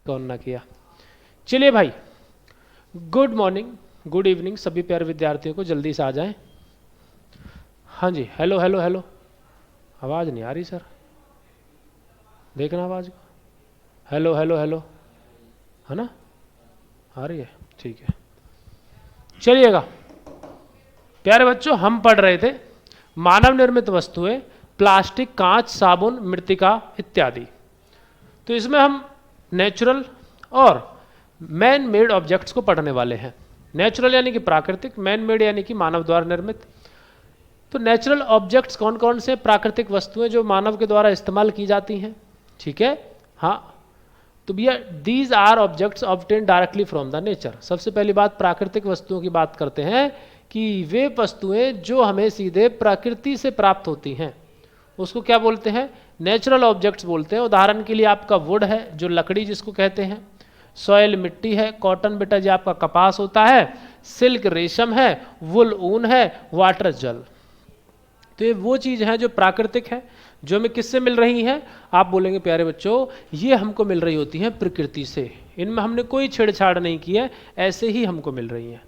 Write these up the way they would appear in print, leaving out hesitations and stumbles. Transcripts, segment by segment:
कौन ना किया। चलिए भाई, गुड मॉर्निंग, गुड इवनिंग सभी प्यारे विद्यार्थियों को, जल्दी से आ जाएं। हाँ जी, हेलो हेलो हेलो, आवाज़ नहीं आ रही सर, देखना आवाज़ को। हेलो हेलो हेलो, है ना, आ रही है, ठीक है। चलिएगा प्यारे बच्चों, हम पढ़ रहे थे मानव निर्मित वस्तुएं, प्लास्टिक, कांच, साबुन, मृत्तिका इत्यादि। तो इसमें हम नेचुरल और मैन मेड ऑब्जेक्ट्स को पढ़ने वाले हैं। नेचुरल यानी कि प्राकृतिक, मैन मेड यानी कि मानव द्वारा निर्मित। तो नेचुरल ऑब्जेक्ट्स कौन कौन से? प्राकृतिक वस्तुएं जो मानव के द्वारा इस्तेमाल की जाती हैं, ठीक है। हाँ, तो भैया these are objects obtain directly from the nature. सबसे पहली बात प्राकृतिक वस्तुओं की बात करते हैं कि वे वस्तुएं जो हमें सीधे प्रकृति से प्राप्त होती हैं उसको क्या बोलते हैं? नेचुरल ऑब्जेक्ट्स बोलते हैं। उदाहरण के लिए आपका वुड है, जो लकड़ी जिसको कहते हैं, सॉयल मिट्टी है, कॉटन बेटा जी आपका कपास होता है, सिल्क रेशम है, वुल ऊन है, वाटर जल। तो ये वो चीज़ है जो प्राकृतिक है, जो हमें किससे मिल रही हैं? आप बोलेंगे प्यारे बच्चों ये हमको मिल रही होती हैं प्रकृति से, इनमें हमने कोई छेड़छाड़ नहीं की है, ऐसे ही हमको मिल रही हैं।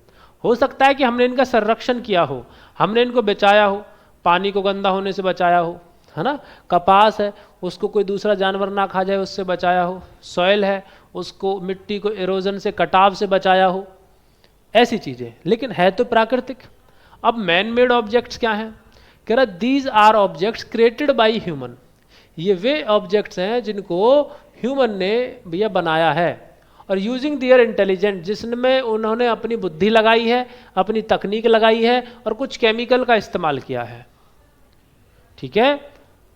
हो सकता है कि हमने इनका संरक्षण किया हो, हमने इनको बचाया हो, पानी को गंदा होने से बचाया हो, है ना। कपास है, उसको कोई दूसरा जानवर ना खा जाए उससे बचाया हो। सॉइल है, उसको मिट्टी को इरोजन से, कटाव से बचाया हो, ऐसी चीज़ें, लेकिन है तो प्राकृतिक। अब मैन मेड ऑब्जेक्ट्स क्या हैं? कह रहा these are objects created by human. ये वे ऑब्जेक्ट्स हैं जिनको ह्यूमन ने भैया बनाया है, और यूजिंग दियर इंटेलिजेंट, जिसमें उन्होंने अपनी बुद्धि लगाई है, अपनी तकनीक लगाई है और कुछ केमिकल का इस्तेमाल किया है, ठीक है।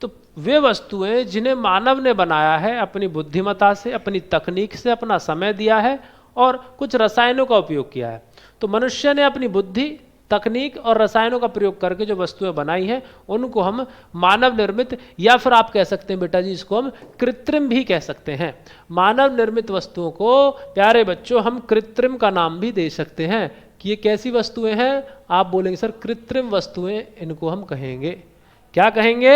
तो वे वस्तुएं जिन्हें मानव ने बनाया है अपनी बुद्धिमत्ता से, अपनी तकनीक से, अपना समय दिया है और कुछ रसायनों का उपयोग किया है। तो मनुष्य ने अपनी बुद्धि, तकनीक और रसायनों का प्रयोग करके जो वस्तुएं बनाई हैं उनको हम मानव निर्मित, या फिर आप कह सकते हैं बेटा जी इसको हम कृत्रिम भी कह सकते हैं। मानव निर्मित वस्तुओं को प्यारे बच्चों हम कृत्रिम का नाम भी दे सकते हैं कि ये कैसी वस्तुएं हैं। आप बोलेंगे सर कृत्रिम वस्तुएं, इनको हम कहेंगे, क्या कहेंगे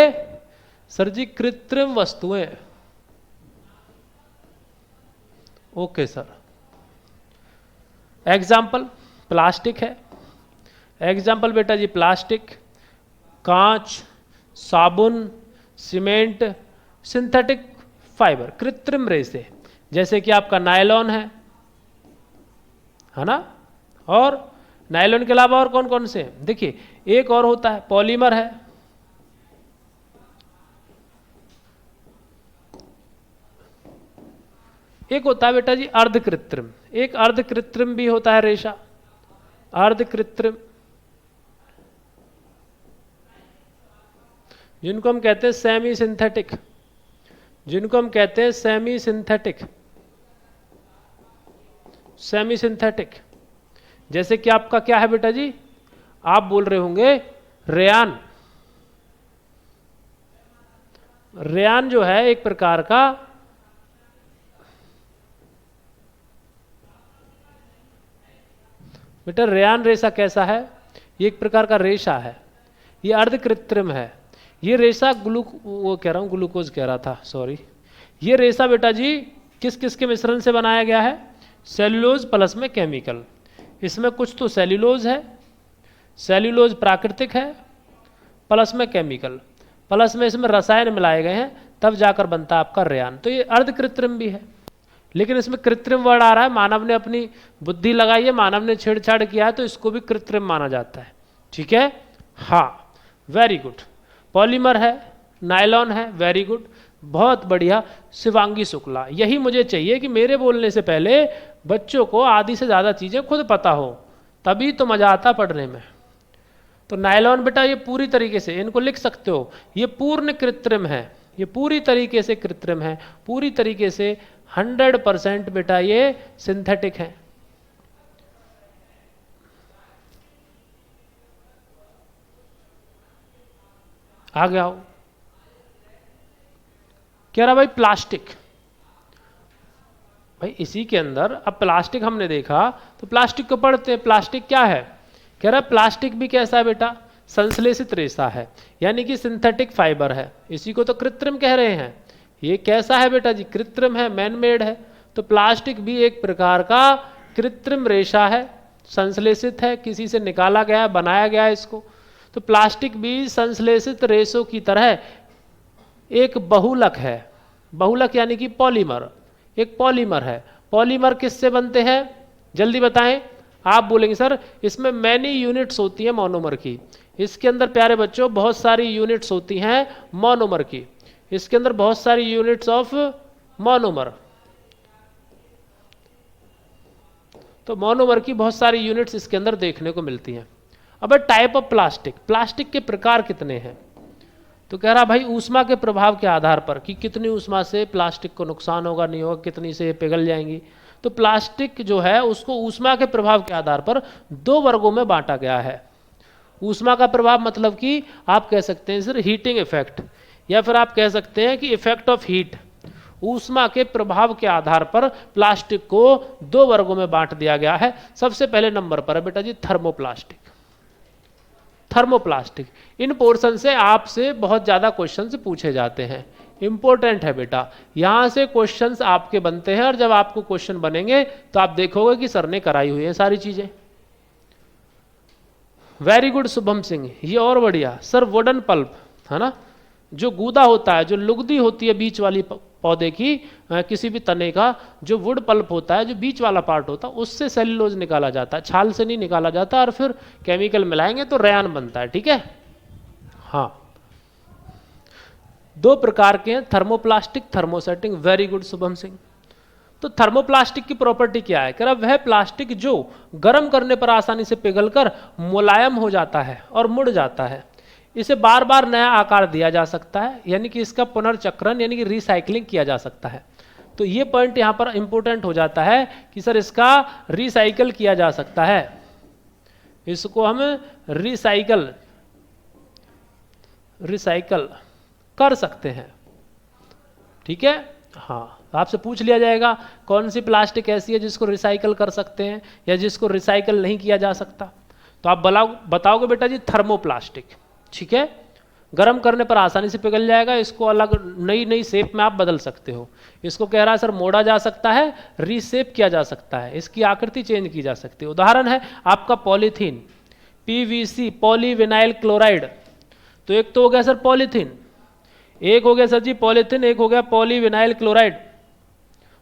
सर जी? कृत्रिम वस्तुएं। Okay sir. एग्जाम्पल प्लास्टिक है, एग्जाम्पल बेटा जी प्लास्टिक, कांच, साबुन, सीमेंट, सिंथेटिक फाइबर, कृत्रिम रेशे, जैसे कि आपका नायलॉन है ना। और नायलॉन के अलावा और कौन कौन से? देखिए एक और होता है पॉलीमर है, एक होता है बेटा जी अर्ध कृत्रिम, एक अर्ध कृत्रिम भी होता है रेशा, अर्ध कृत्रिम, जिनको हम कहते हैं सेमी सिंथेटिक, जिनको हम कहते हैं सेमी सिंथेटिक, सेमी सिंथेटिक। जैसे कि आपका क्या है बेटा जी? आप बोल रहे होंगे रेयान। रेयान जो है एक प्रकार का बेटा, रेयान रेशा कैसा है? ये एक प्रकार का रेशा है, ये अर्ध कृत्रिम है। ये रेशा ग्लूकोज कह रहा था, सॉरी। ये रेशा बेटा जी किस किस के मिश्रण से बनाया गया है? सेल्यूलोज प्लस में केमिकल। इसमें कुछ तो सेल्यूलोज है, सेल्यूलोज प्राकृतिक है, प्लस में केमिकल, प्लस में इसमें रसायन मिलाए गए हैं, तब जाकर बनता है आपका रेयान। तो ये अर्ध कृत्रिम भी है, लेकिन इसमें कृत्रिम वर्ड आ रहा है, मानव ने अपनी बुद्धि लगाई है, मानव ने छेड़छाड़ किया है, तो इसको भी कृत्रिम माना जाता है, ठीक है। हाँ, वेरी गुड। पॉलीमर है, नायलॉन है, वेरी गुड, बहुत बढ़िया शिवांगी शुक्ला। यही मुझे चाहिए कि मेरे बोलने से पहले बच्चों को आधी से ज़्यादा चीज़ें खुद पता हो, तभी तो मज़ा आता पढ़ने में। तो नायलॉन बेटा ये पूरी तरीके से, इनको लिख सकते हो, ये पूर्ण कृत्रिम है, ये पूरी तरीके से कृत्रिम है, पूरी तरीके से 100% बेटा ये सिंथेटिक है। आगे आओ। कह रहा भाई प्लास्टिक, भाई इसी के अंदर अब प्लास्टिक हमने देखा तो प्लास्टिक को पढ़ते हैं। प्लास्टिक क्या है? कह रहा प्लास्टिक भी कैसा है बेटा? संश्लेषित रेशा है, यानी कि सिंथेटिक फाइबर है, इसी को तो कृत्रिम कह रहे हैं। ये कैसा है बेटा जी? कृत्रिम है, मैन मेड है। तो प्लास्टिक भी एक प्रकार का कृत्रिम रेशा है, संश्लेषित है, किसी से निकाला गया है, बनाया गया है इसको। तो प्लास्टिक भी संश्लेषित रेशों की तरह एक बहुलक है। बहुलक यानी कि पॉलीमर, एक पॉलीमर है। पॉलीमर किससे बनते हैं, जल्दी बताएं। आप बोलेंगे सर इसमें मैनी यूनिट्स होती हैं मोनोमर की। इसके अंदर प्यारे बच्चों बहुत सारी यूनिट्स होती हैं मोनोमर की, इसके अंदर बहुत सारी यूनिट्स ऑफ मोनोमर। तो मोनोमर की बहुत सारी यूनिट्स इसके अंदर देखने को मिलती हैं। अब टाइप ऑफ प्लास्टिक, प्लास्टिक के प्रकार कितने हैं। तो कह रहा भाई ऊष्मा के प्रभाव के आधार पर कि कितनी ऊष्मा से प्लास्टिक को नुकसान होगा नहीं होगा, कितनी से पिघल जाएंगी। तो प्लास्टिक जो है उसको ऊष्मा के प्रभाव के आधार पर दो वर्गों में बांटा गया है। ऊष्मा का प्रभाव मतलब कि आप कह सकते हैं सर हीटिंग इफेक्ट, या फिर आप कह सकते हैं कि इफेक्ट ऑफ हीट। ऊष्मा के प्रभाव के आधार पर प्लास्टिक को दो वर्गों में बांट दिया गया है। सबसे पहले नंबर पर है बेटा जी थर्मोप्लास्टिक। थर्मोप्लास्टिक, इन पोर्शन से आपसे बहुत ज्यादा क्वेश्चंस पूछे जाते हैं, इंपॉर्टेंट है बेटा। यहां से क्वेश्चंस आपके बनते हैं और जब आपको क्वेश्चन बनेंगे तो आप देखोगे कि सर ने कराई हुई है सारी चीजें। वेरी गुड शुभम सिंह, ये और बढ़िया सर। वुडन पल्प है ना, जो गूदा होता है, जो लुगदी होती है बीच वाली पौधे की, किसी भी तने का जो वुड पल्प होता है, जो बीच वाला पार्ट होता है, उससे सेल्यूलोज निकाला जाता है, छाल से नहीं निकाला जाता। और फिर केमिकल मिलाएंगे तो रेयान बनता है, ठीक है। हाँ, दो प्रकार के हैं, thermoplastic, thermosetting. Very good Shubham Singh. तो थर्मोप्लास्टिक की प्रॉपर्टी क्या है, कह वह प्लास्टिक जो गर्म करने पर आसानी से पिघलकर मुलायम हो जाता है और मुड़ जाता है। इसे बार बार नया आकार दिया जा सकता है, यानी कि इसका पुनर्चक्रण यानी कि रिसाइकलिंग किया जा सकता है। तो ये पॉइंट यहां पर इंपॉर्टेंट हो जाता है कि सर इसका रिसाइकल किया जा सकता है, इसको हम रिसाइकल कर सकते हैं, ठीक है। हाँ, आपसे पूछ लिया जाएगा कौन सी प्लास्टिक ऐसी है जिसको रिसाइकल कर सकते हैं या जिसको रिसाइकल नहीं किया जा सकता। तो आप बताओगे बेटा जी थर्मोप्लास्टिक, ठीक है। गर्म करने पर आसानी से पिघल जाएगा, इसको अलग नई नई शेप में आप बदल सकते हो। इसको कह रहा है सर मोड़ा जा सकता है, रीशेप किया जा सकता है, इसकी आकृति चेंज की जा सकती है। उदाहरण है आपका पॉलीथीन, पीवीसी, पॉलीविनाइल क्लोराइड। तो एक तो हो गया सर पॉलीथीन, एक हो गया सर जी पॉलीथीन, एक हो गया पॉलीविनाइल क्लोराइड।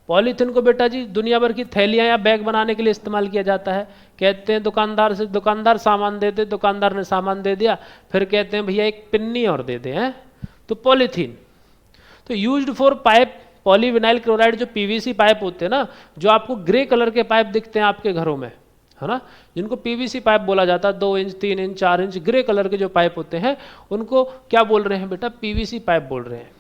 पॉलीथीन को बेटा जी दुनिया भर की थैलियां या बैग बनाने के लिए इस्तेमाल किया जाता है। कहते हैं दुकानदार से, दुकानदार सामान दे दे, दुकानदार ने सामान दे दिया, फिर कहते हैं भैया एक पिन्नी और दे दे, हैं तो पॉलीथीन। तो used for pipe, polyvinyl chloride जो पीवीसी पाइप होते हैं ना, जो आपको ग्रे कलर के पाइप दिखते हैं आपके घरों में, है ना, जिनको पीवीसी पाइप बोला जाता है, 2 inch 3 inch 4 inch grey colour के जो पाइप होते हैं, उनको क्या बोल रहे हैं बेटा, पीवीसी पाइप बोल रहे हैं।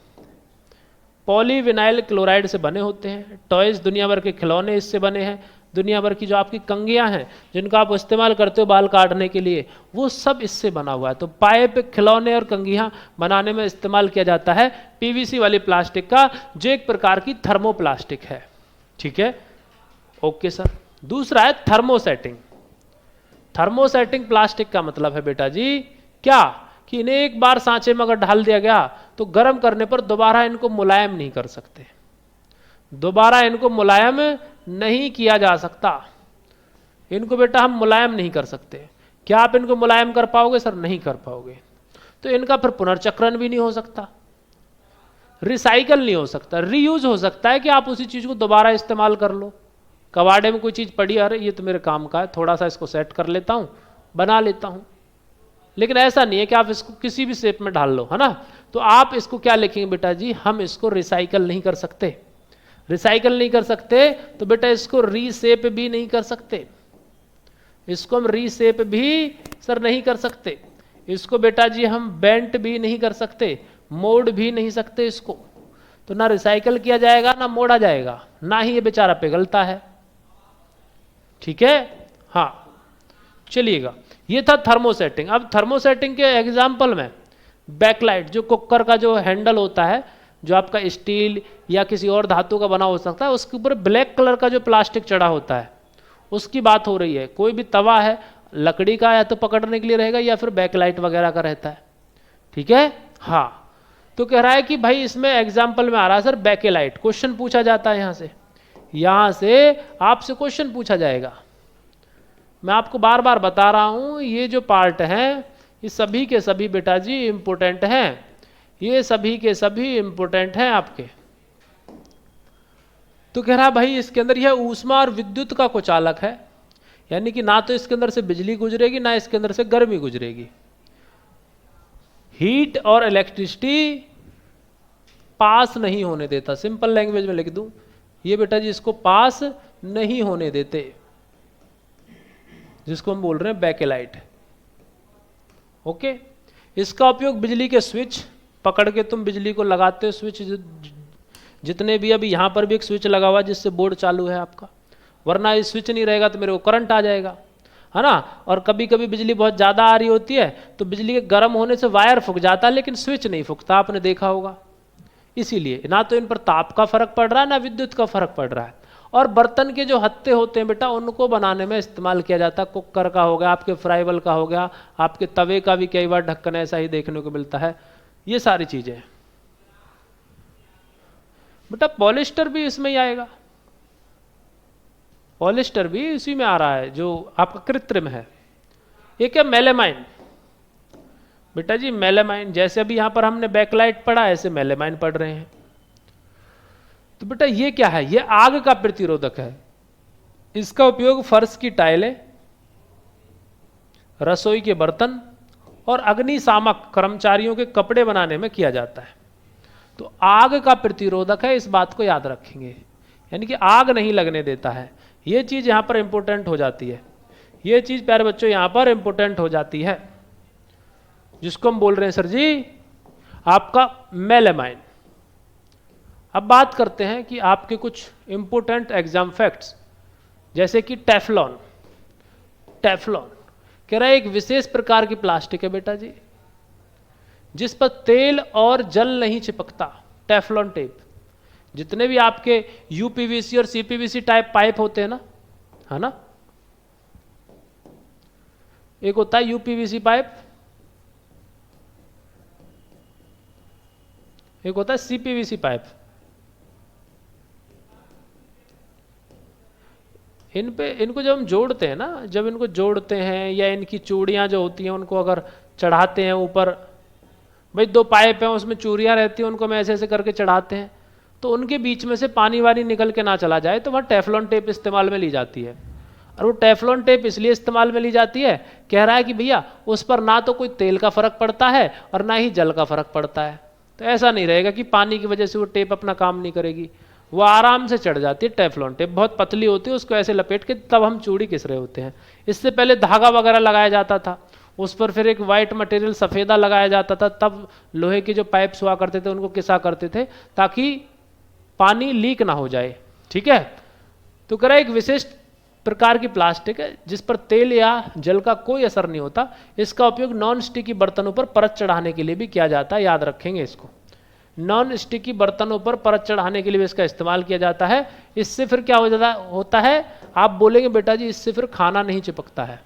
पॉलीविनाइल क्लोराइड से बने होते हैं। टॉयज, दुनिया भर के खिलौने इससे बने हैं। दुनिया भर की जो आपकी कंघियां हैं जिनका आप इस्तेमाल करते हो बाल काटने के लिए, वो सब इससे बना हुआ है। तो पाइप, खिलौने और कंघियां बनाने में इस्तेमाल किया जाता है पीवीसी वाली प्लास्टिक का, जो एक प्रकार की थर्मोप्लास्टिक है, ठीक है। Okay sir. दूसरा है थर्मोसेटिंग। थर्मोसेटिंग प्लास्टिक का मतलब है बेटा जी क्या, कि इन्हें एक बार सांचे में अगर डाल दिया गया तो गर्म करने पर दोबारा इनको मुलायम नहीं कर सकते, दोबारा इनको मुलायम नहीं किया जा सकता। इनको बेटा हम मुलायम नहीं कर सकते। क्या आप इनको मुलायम कर पाओगे सर, नहीं कर पाओगे। तो इनका फिर पुनर्चक्रण भी नहीं हो सकता, रिसाइकल नहीं हो सकता, रीयूज हो सकता है कि आप उसी चीज को दोबारा इस्तेमाल कर लो। कबाड़े में कोई चीज पड़ी, अरे ये तो मेरे काम का है, थोड़ा सा इसको सेट कर लेता हूं, बना लेता हूं। लेकिन ऐसा नहीं है कि आप इसको किसी भी शेप में डाल लो, है ना। तो आप इसको क्या लिखेंगे बेटा जी, हम इसको रिसाइकल नहीं कर सकते। रिसाइकल नहीं कर सकते तो बेटा इसको रीशेप भी नहीं कर सकते, इसको हम रीशेप भी सर नहीं कर सकते। इसको बेटा जी हम बेंट भी नहीं कर सकते, मोड़ भी नहीं सकते इसको। तो ना रिसाइकल किया जाएगा, ना मोड़ा जाएगा, ना ही ये बेचारा पिघलता है, ठीक है। हाँ, चलिएगा, ये था थर्मोसेटिंग। अब थर्मोसेटिंग के एग्जाम्पल में बैकलाइट, जो कुकर का जो हैंडल होता है, जो आपका स्टील या किसी और धातु का बना हो सकता है, उसके ऊपर ब्लैक कलर का जो प्लास्टिक चढ़ा होता है, उसकी बात हो रही है। कोई भी तवा है लकड़ी का, या तो पकड़ने के लिए रहेगा या फिर बैकलाइट वगैरह का रहता है, ठीक है। हाँ, तो कह रहा है कि भाई इसमें एग्जाम्पल में आ रहा है सर बैकेलाइट। क्वेश्चन पूछा जाता है यहां से यहां से आपसे क्वेश्चन पूछा जाएगा। मैं आपको बार बार बता रहा हूं, ये जो पार्ट है ये सभी के सभी बेटा जी इंपोर्टेंट हैं, ये सभी के सभी इंपोर्टेंट हैं आपके। तो कह रहा भाई इसके अंदर यह ऊष्मा और विद्युत का कुचालक है, यानी कि ना तो इसके अंदर से बिजली गुजरेगी ना इसके अंदर से गर्मी गुजरेगी। हीट और इलेक्ट्रिसिटी पास नहीं होने देता, सिंपल लैंग्वेज में लिख दूं, ये बेटा जी इसको पास नहीं होने देते, जिसको हम बोल रहे हैं बैकेलाइट। ओके, इसका उपयोग बिजली के स्विच पकड़ के तुम बिजली को लगाते हो, स्विच जितने भी, अभी यहां पर भी एक स्विच लगा हुआ है जिससे बोर्ड चालू है आपका, वरना ये स्विच नहीं रहेगा तो मेरे को करंट आ जाएगा, है ना। और कभी कभी बिजली बहुत ज़्यादा आ रही होती है तो बिजली के गर्म होने से वायर फूक जाता है लेकिन स्विच नहीं फूकता, आपने देखा होगा। इसीलिए ना तो इन पर ताप का फर्क पड़ रहा है ना विद्युत का फर्क पड़ रहा है। और बर्तन के जो हत्थे होते हैं बेटा उनको बनाने में इस्तेमाल किया जाता है, कुकर का हो गया, आपके फ्राइबल का हो गया, आपके तवे का भी कई बार ढक्कन ऐसा ही देखने को मिलता है, ये सारी चीजें। बेटा पॉलिस्टर भी इसमें ही आएगा, पॉलिस्टर भी इसी में आ रहा है जो आपका कृत्रिम है। एक है मेलेमाइन, बेटा जी मेलेमाइन, जैसे अभी यहां पर हमने बैकलाइट पढ़ा ऐसे मेलेमाइन पढ़ रहे हैं। तो बेटा ये क्या है, ये आग का प्रतिरोधक है, इसका उपयोग फर्श की टाइलें, रसोई के बर्तन और अग्निशामक कर्मचारियों के कपड़े बनाने में किया जाता है। तो आग का प्रतिरोधक है, इस बात को याद रखेंगे, यानी कि आग नहीं लगने देता है। ये चीज यहां पर इंपॉर्टेंट हो जाती है, ये चीज प्यारे बच्चों यहां पर इंपॉर्टेंट हो जाती है, जिसको हम बोल रहे हैं सर जी आपका मेलेमाइन। अब बात करते हैं कि आपके कुछ इंपॉर्टेंट एग्जाम फैक्ट्स, जैसे कि टेफ्लॉन। टेफ्लॉन कह रहा है एक विशेष प्रकार की प्लास्टिक है बेटा जी जिस पर तेल और जल नहीं चिपकता, टेफ्लॉन टेप। जितने भी आपके यूपीवीसी और सीपीवीसी टाइप पाइप होते हैं ना, है ना, एक होता है यूपीवीसी पाइप, एक होता है सीपीवीसी पाइप। इनको जब हम जोड़ते हैं ना, जब इनको जोड़ते हैं या इनकी चूड़ियां जो होती हैं उनको अगर चढ़ाते हैं ऊपर, भाई दो पाइप हैं उसमें चूड़ियां रहती हैं, उनको हम ऐसे ऐसे करके चढ़ाते हैं तो उनके बीच में से पानी वानी निकल के ना चला जाए, तो वहाँ टेफ्लॉन टेप इस्तेमाल में ली जाती है। और वो टेफ्लॉन टेप इसलिए इस्तेमाल में ली जाती है, कह रहा है कि भैया उस पर ना तो कोई तेल का फर्क पड़ता है और ना ही जल का फर्क पड़ता है, तो ऐसा नहीं रहेगा कि पानी की वजह से वो टेप अपना काम नहीं करेगी, वो आराम से चढ़ जाती है। टेफ्लॉन टेप बहुत पतली होती है, उसको ऐसे लपेट के तब हम चूड़ी घिस रहे होते हैं। इससे पहले धागा वगैरह लगाया जाता था, उस पर फिर एक वाइट मटेरियल सफ़ेदा लगाया जाता था, तब लोहे के जो पाइप्स हुआ करते थे उनको किसा करते थे ताकि पानी लीक ना हो जाए, ठीक है। तो कह रहा है एक विशेष प्रकार की प्लास्टिक है जिस पर तेल या जल का कोई असर नहीं होता, इसका उपयोग नॉन स्टिकी बर्तनों पर परत चढ़ाने के लिए भी किया जाता है, याद रखेंगे इसको। नॉन स्टिकी बर्तनों पर परत चढ़ाने के लिए भी इसका इस्तेमाल किया जाता है। इससे फिर क्या होता है, आप बोलेंगे बेटा जी इससे फिर खाना नहीं चिपकता है,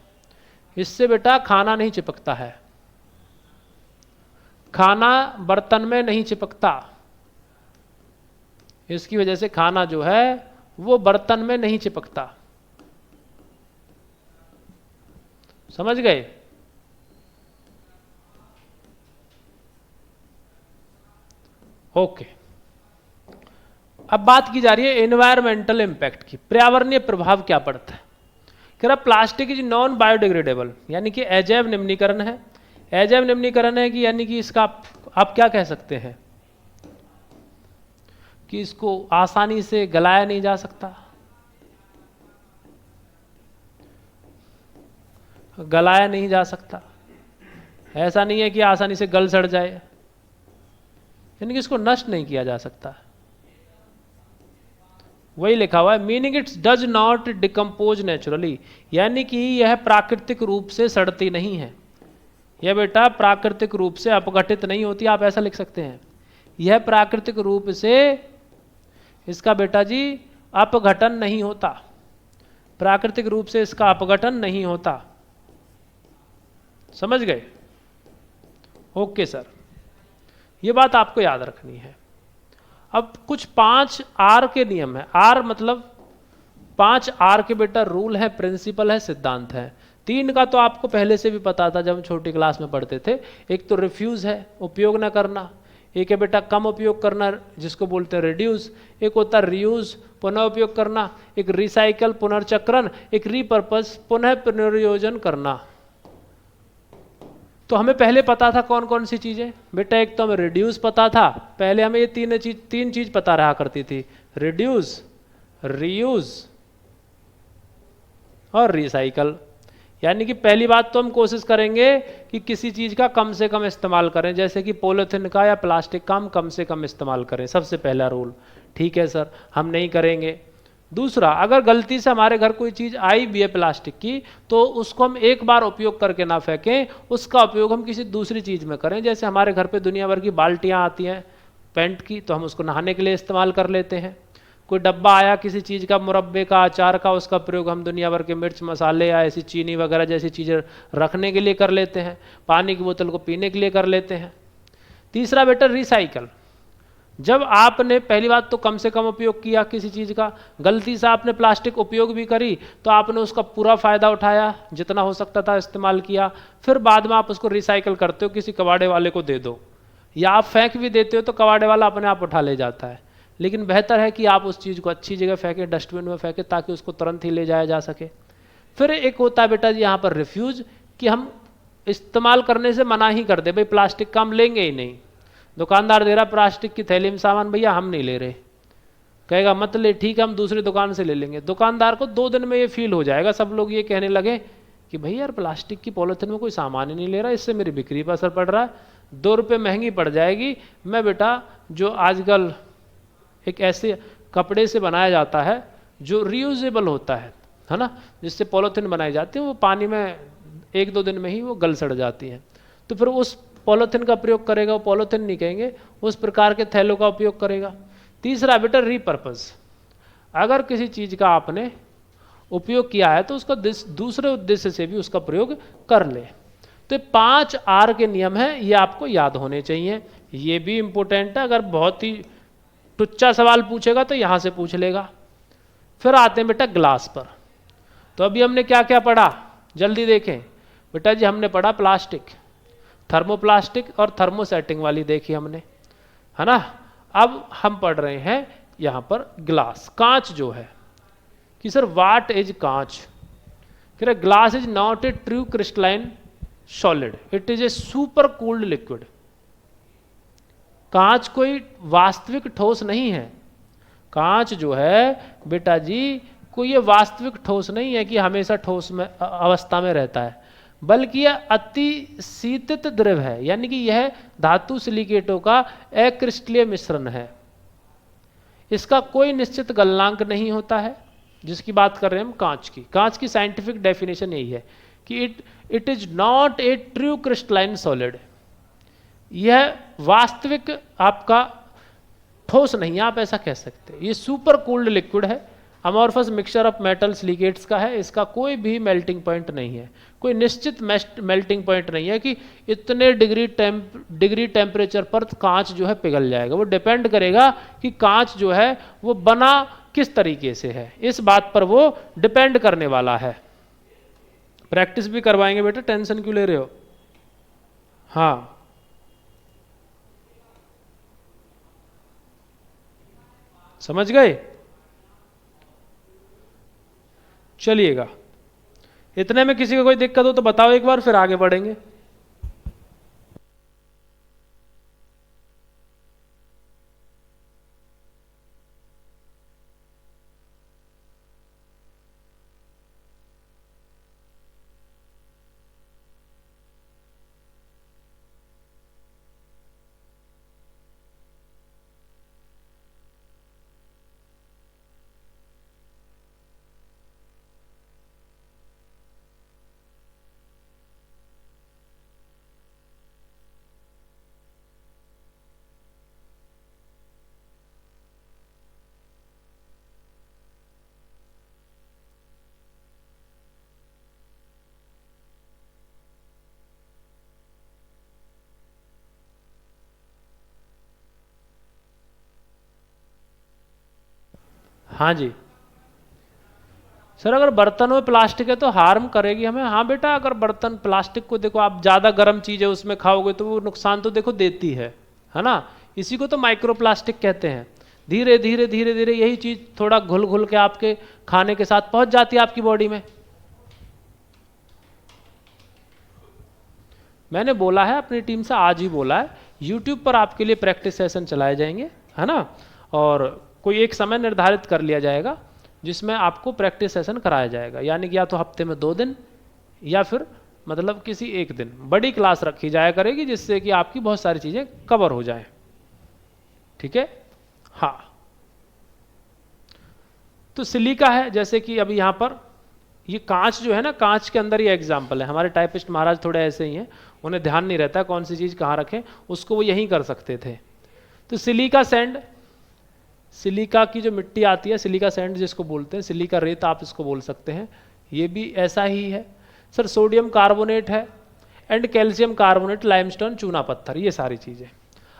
इससे बेटा खाना नहीं चिपकता है, खाना बर्तन में नहीं चिपकता, इसकी वजह से खाना जो है वो बर्तन में नहीं चिपकता, समझ गए। ओके, अब बात की जा रही है एनवायरमेंटल इंपैक्ट की, पर्यावरणीय प्रभाव क्या पड़ता है। कह रहा प्लास्टिक इज नॉन बायोडिग्रेडेबल, यानी कि अजैव निम्नीकरण है। अजैव निम्नीकरण है कि यानी कि इसका आप क्या कह सकते हैं कि इसको आसानी से गलाया नहीं जा सकता, गलाया नहीं जा सकता, ऐसा नहीं है कि आसानी से गल सड़ जाए, यानी कि इसको नष्ट नहीं किया जा सकता। वही लिखा हुआ है, meaning it's does not decompose naturally, यानी कि यह प्राकृतिक रूप से सड़ती नहीं है, यह बेटा प्राकृतिक रूप से अपघटित नहीं होती, आप ऐसा लिख सकते हैं, यह प्राकृतिक रूप से इसका बेटा जी अपघटन नहीं होता, प्राकृतिक रूप से इसका अपघटन नहीं होता, समझ गए। ओके सर, ये बात आपको याद रखनी है। अब कुछ 5 आर के नियम है, आर मतलब 5 आर के बेटा रूल है, प्रिंसिपल है, सिद्धांत है। 3 का तो आपको पहले से भी पता था जब हम छोटी क्लास में पढ़ते थे। एक तो रिफ्यूज है, उपयोग ना करना। एक है बेटा कम उपयोग करना, जिसको बोलते हैं रिड्यूस। एक होता है रीयूज, पुनः उपयोग करना। एक रिसाइकल, पुनर्चक्रण। एक रीपर्पस, पुनः पुनर्योजन करना। तो हमें पहले पता था कौन कौन सी चीजें बेटा। एक तो हमें रिड्यूस पता था, पहले हमें ये तीन चीज पता रहा करती थी, रिड्यूस, रीयूज और रिसाइकल। यानी कि पहली बात तो हम कोशिश करेंगे कि किसी चीज का कम से कम इस्तेमाल करें, जैसे कि पॉलिथीन का या प्लास्टिक का हम कम से कम इस्तेमाल करें, सबसे पहला रूल। ठीक है सर, हम नहीं करेंगे। दूसरा, अगर गलती से हमारे घर कोई चीज आई भी है प्लास्टिक की, तो उसको हम एक बार उपयोग करके ना फेंकें, उसका उपयोग हम किसी दूसरी चीज में करें। जैसे हमारे घर पे दुनिया भर की बाल्टियां आती हैं पेंट की, तो हम उसको नहाने के लिए इस्तेमाल कर लेते हैं। कोई डब्बा आया किसी चीज़ का, मुरब्बे का, अचार का, उसका प्रयोग हम दुनिया भर के मिर्च मसाले या ऐसी चीनी वगैरह जैसी चीज़ें रखने के लिए कर लेते हैं। पानी की बोतल को पीने के लिए कर लेते हैं। तीसरा बेटा रिसाइकल। जब आपने पहली बात तो कम से कम उपयोग किया किसी चीज़ का, गलती से आपने प्लास्टिक उपयोग भी करी, तो आपने उसका पूरा फ़ायदा उठाया, जितना हो सकता था इस्तेमाल किया। फिर बाद में आप उसको रिसाइकल करते हो, किसी कबाड़े वाले को दे दो, या आप फेंक भी देते हो तो कबाड़े वाला अपने आप उठा ले जाता है। लेकिन बेहतर है कि आप उस चीज़ को अच्छी जगह फेंकें, डस्टबिन में फेंकें, ताकि उसको तुरंत ही ले जाया जा सके। फिर एक होता है बेटा जी यहाँ पर रिफ्यूज, कि हम इस्तेमाल करने से मना ही कर दे, भाई प्लास्टिक का हम लेंगे ही नहीं। दुकानदार दे रहा प्लास्टिक की थैली में सामान, भैया हम नहीं ले रहे, कहेगा मत ले, ठीक है हम दूसरी दुकान से ले लेंगे। दुकानदार को 2 दिन में ये फील हो जाएगा, सब लोग ये कहने लगे कि भाई यार प्लास्टिक की पॉलिथीन में कोई सामान ही नहीं ले रहा, इससे मेरी बिक्री पर असर पड़ रहा है, 2 रुपये महंगी पड़ जाएगी। मैं बेटा जो आजकल एक ऐसे कपड़े से बनाया जाता है जो रीयूजेबल होता है ना, जिससे पॉलिथीन बनाई जाती है, वो पानी में 1-2 दिन में ही वो गल सड़ जाती है। तो फिर उस पॉलिथीन का प्रयोग करेगा, वो पॉलिथीन नहीं कहेंगे, उस प्रकार के थैलों का उपयोग करेगा। तीसरा बेटा रीपर्पस। अगर किसी चीज़ का आपने उपयोग किया है तो उसका दूसरे उद्देश्य से भी उसका प्रयोग कर ले। तो 5 आर के नियम हैं, ये आपको याद होने चाहिए। ये भी इंपॉर्टेंट है, अगर बहुत ही टुच्चा सवाल पूछेगा तो यहां से पूछ लेगा। फिर आते हैं बेटा ग्लास पर। तो अभी हमने क्या क्या पढ़ा, जल्दी देखें बेटा जी। हमने पढ़ा प्लास्टिक, थर्मोप्लास्टिक और थर्मोसेटिंग वाली देखी हमने, है ना। अब हम पढ़ रहे हैं यहां पर ग्लास, कांच जो है, कि सर व्हाट इज कांच। कह glass is not a true crystalline solid, it is a super cooled liquid. कांच कोई वास्तविक ठोस नहीं है। कांच जो है बेटा जी कोई ये वास्तविक ठोस नहीं है कि हमेशा ठोस में अवस्था में रहता है, बल्कि यह अति शीतित द्रव है, यानी कि यह धातु सिलिकेटों का अक्रिस्टलीय मिश्रण है। इसका कोई निश्चित गलनांक नहीं होता है, जिसकी बात कर रहे हैं हम कांच की। कांच की साइंटिफिक डेफिनेशन यही है कि it is not a true crystalline solid. यह वास्तविक आपका ठोस नहीं है, आप ऐसा कह सकते हैं। ये सुपर कूल्ड लिक्विड है, amorphous mixture of metal silicates का है। इसका कोई भी मेल्टिंग पॉइंट नहीं है, कोई निश्चित मेल्टिंग पॉइंट नहीं है कि इतने डिग्री टेम्परेचर पर कांच जो है पिघल जाएगा। वो डिपेंड करेगा कि कांच जो है वो बना किस तरीके से है, इस बात पर वो डिपेंड करने वाला है। प्रैक्टिस भी करवाएंगे बेटा, टेंशन क्यों ले रहे हो। हाँ समझ गए, चलिएगा। इतने में किसी को कोई दिक्कत हो तो बताओ एक बार, फिर आगे बढ़ेंगे। हाँ जी, सर अगर बर्तन में प्लास्टिक है तो हार्म करेगी हमें। हाँ बेटा, अगर बर्तन प्लास्टिक को देखो आप ज़्यादा गर्म चीज़ है उसमें खाओगे तो वो नुकसान तो देखो देती है ना। इसी को तो माइक्रो प्लास्टिक कहते हैं। धीरे धीरे धीरे धीरे यही चीज़ थोड़ा घुल घुल के आपके खाने के साथ पहुंच जाती है आपकी बॉडी में। मैंने बोला है अपनी टीम से, आज ही बोला है, यूट्यूब पर आपके लिए प्रैक्टिस सेशन चलाए जाएंगे, है ना। और कोई एक समय निर्धारित कर लिया जाएगा जिसमें आपको प्रैक्टिस सेशन कराया जाएगा, यानी कि या तो हफ्ते में 2 दिन या फिर मतलब किसी एक दिन बड़ी क्लास रखी जाया करेगी जिससे कि आपकी बहुत सारी चीज़ें कवर हो जाएं। ठीक है। हाँ, तो सिलिका है, जैसे कि अभी यहाँ पर ये कांच जो है ना, कांच के अंदर ये एग्जाम्पल है। हमारे टाइपिस्ट महाराज थोड़े ऐसे ही हैं, उन्हें ध्यान नहीं रहता कौन सी चीज़ कहाँ रखें, उसको वो यहीं कर सकते थे। तो सिलिका सैंड, सिलिका की जो मिट्टी आती है, सिलिका सैंड जिसको बोलते हैं, सिलिका रेत आप इसको बोल सकते हैं, ये भी ऐसा ही है। सर सोडियम कार्बोनेट है एंड कैल्शियम कार्बोनेट, लाइमस्टोन, चूना पत्थर, ये सारी चीज़ें।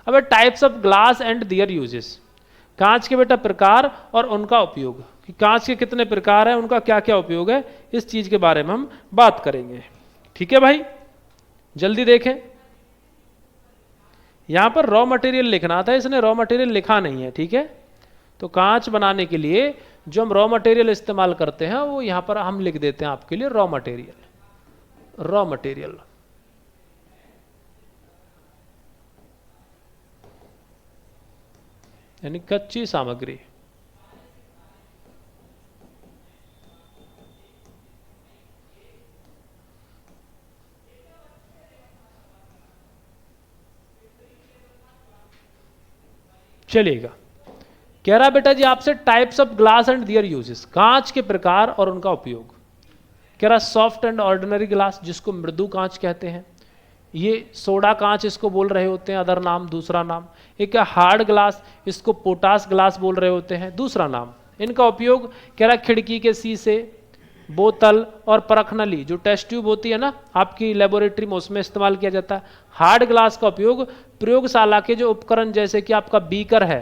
अब types of glass and their uses, कांच के बेटा प्रकार और उनका उपयोग, कि कांच के कितने प्रकार हैं, उनका क्या क्या उपयोग है, इस चीज के बारे में हम बात करेंगे। ठीक है भाई, जल्दी देखें। यहां पर रॉ मटेरियल लिखना था, इसने रॉ मटेरियल लिखा नहीं है। ठीक है, तो कांच बनाने के लिए जो हम रॉ मटेरियल इस्तेमाल करते हैं वो यहां पर हम लिख देते हैं आपके लिए रॉ मटेरियल। रॉ मटेरियल यानी कच्ची सामग्री। चलिएगा, कह रहा बेटा जी आपसे types of glass and their uses, कांच के प्रकार और उनका उपयोग। कह रहा सॉफ्ट एंड ऑर्डिनरी ग्लास, जिसको मृदु कांच कहते हैं, ये सोडा कांच इसको बोल रहे होते हैं, अदर नाम, दूसरा नाम। एक है हार्ड ग्लास, इसको पोटास ग्लास बोल रहे होते हैं, दूसरा नाम। इनका उपयोग कह रहा खिड़की के शीशे, बोतल और परखनली, जो टेस्ट ट्यूब होती है ना आपकी लेबोरेटरी में, उसमें इस्तेमाल किया जाता है। हार्ड ग्लास का उपयोग प्रयोगशाला के जो उपकरण जैसे कि आपका बीकर है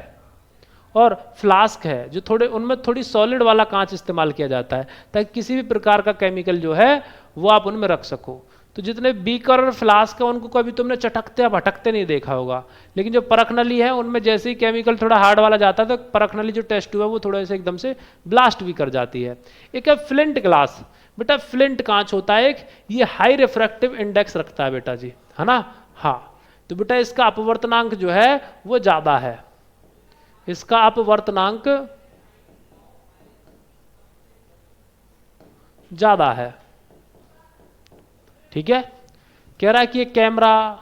और फ्लास्क है, जो थोड़े उनमें थोड़ी सॉलिड वाला कांच इस्तेमाल किया जाता है ताकि किसी भी प्रकार का केमिकल जो है वो आप उनमें रख सको। तो जितने बीकर और फ्लास्क है उनको कभी तुमने चटकते या भटकते नहीं देखा होगा, लेकिन जो परखनली है उनमें जैसे ही केमिकल थोड़ा हार्ड वाला जाता है तो परखनली जो टेस्ट ट्यूब है वो थोड़ा सा एकदम से ब्लास्ट भी कर जाती है। एक है फ्लिंट ग्लास, बेटा फ्लिंट कांच होता है एक, ये हाई रिफ्रैक्टिव इंडेक्स रखता है बेटा जी, है ना। हाँ, तो बेटा इसका अपवर्तनांक जो है वो ज्यादा है, इसका अपवर्तनांक ज्यादा है। ठीक है, कह रहा है कि कैमरा,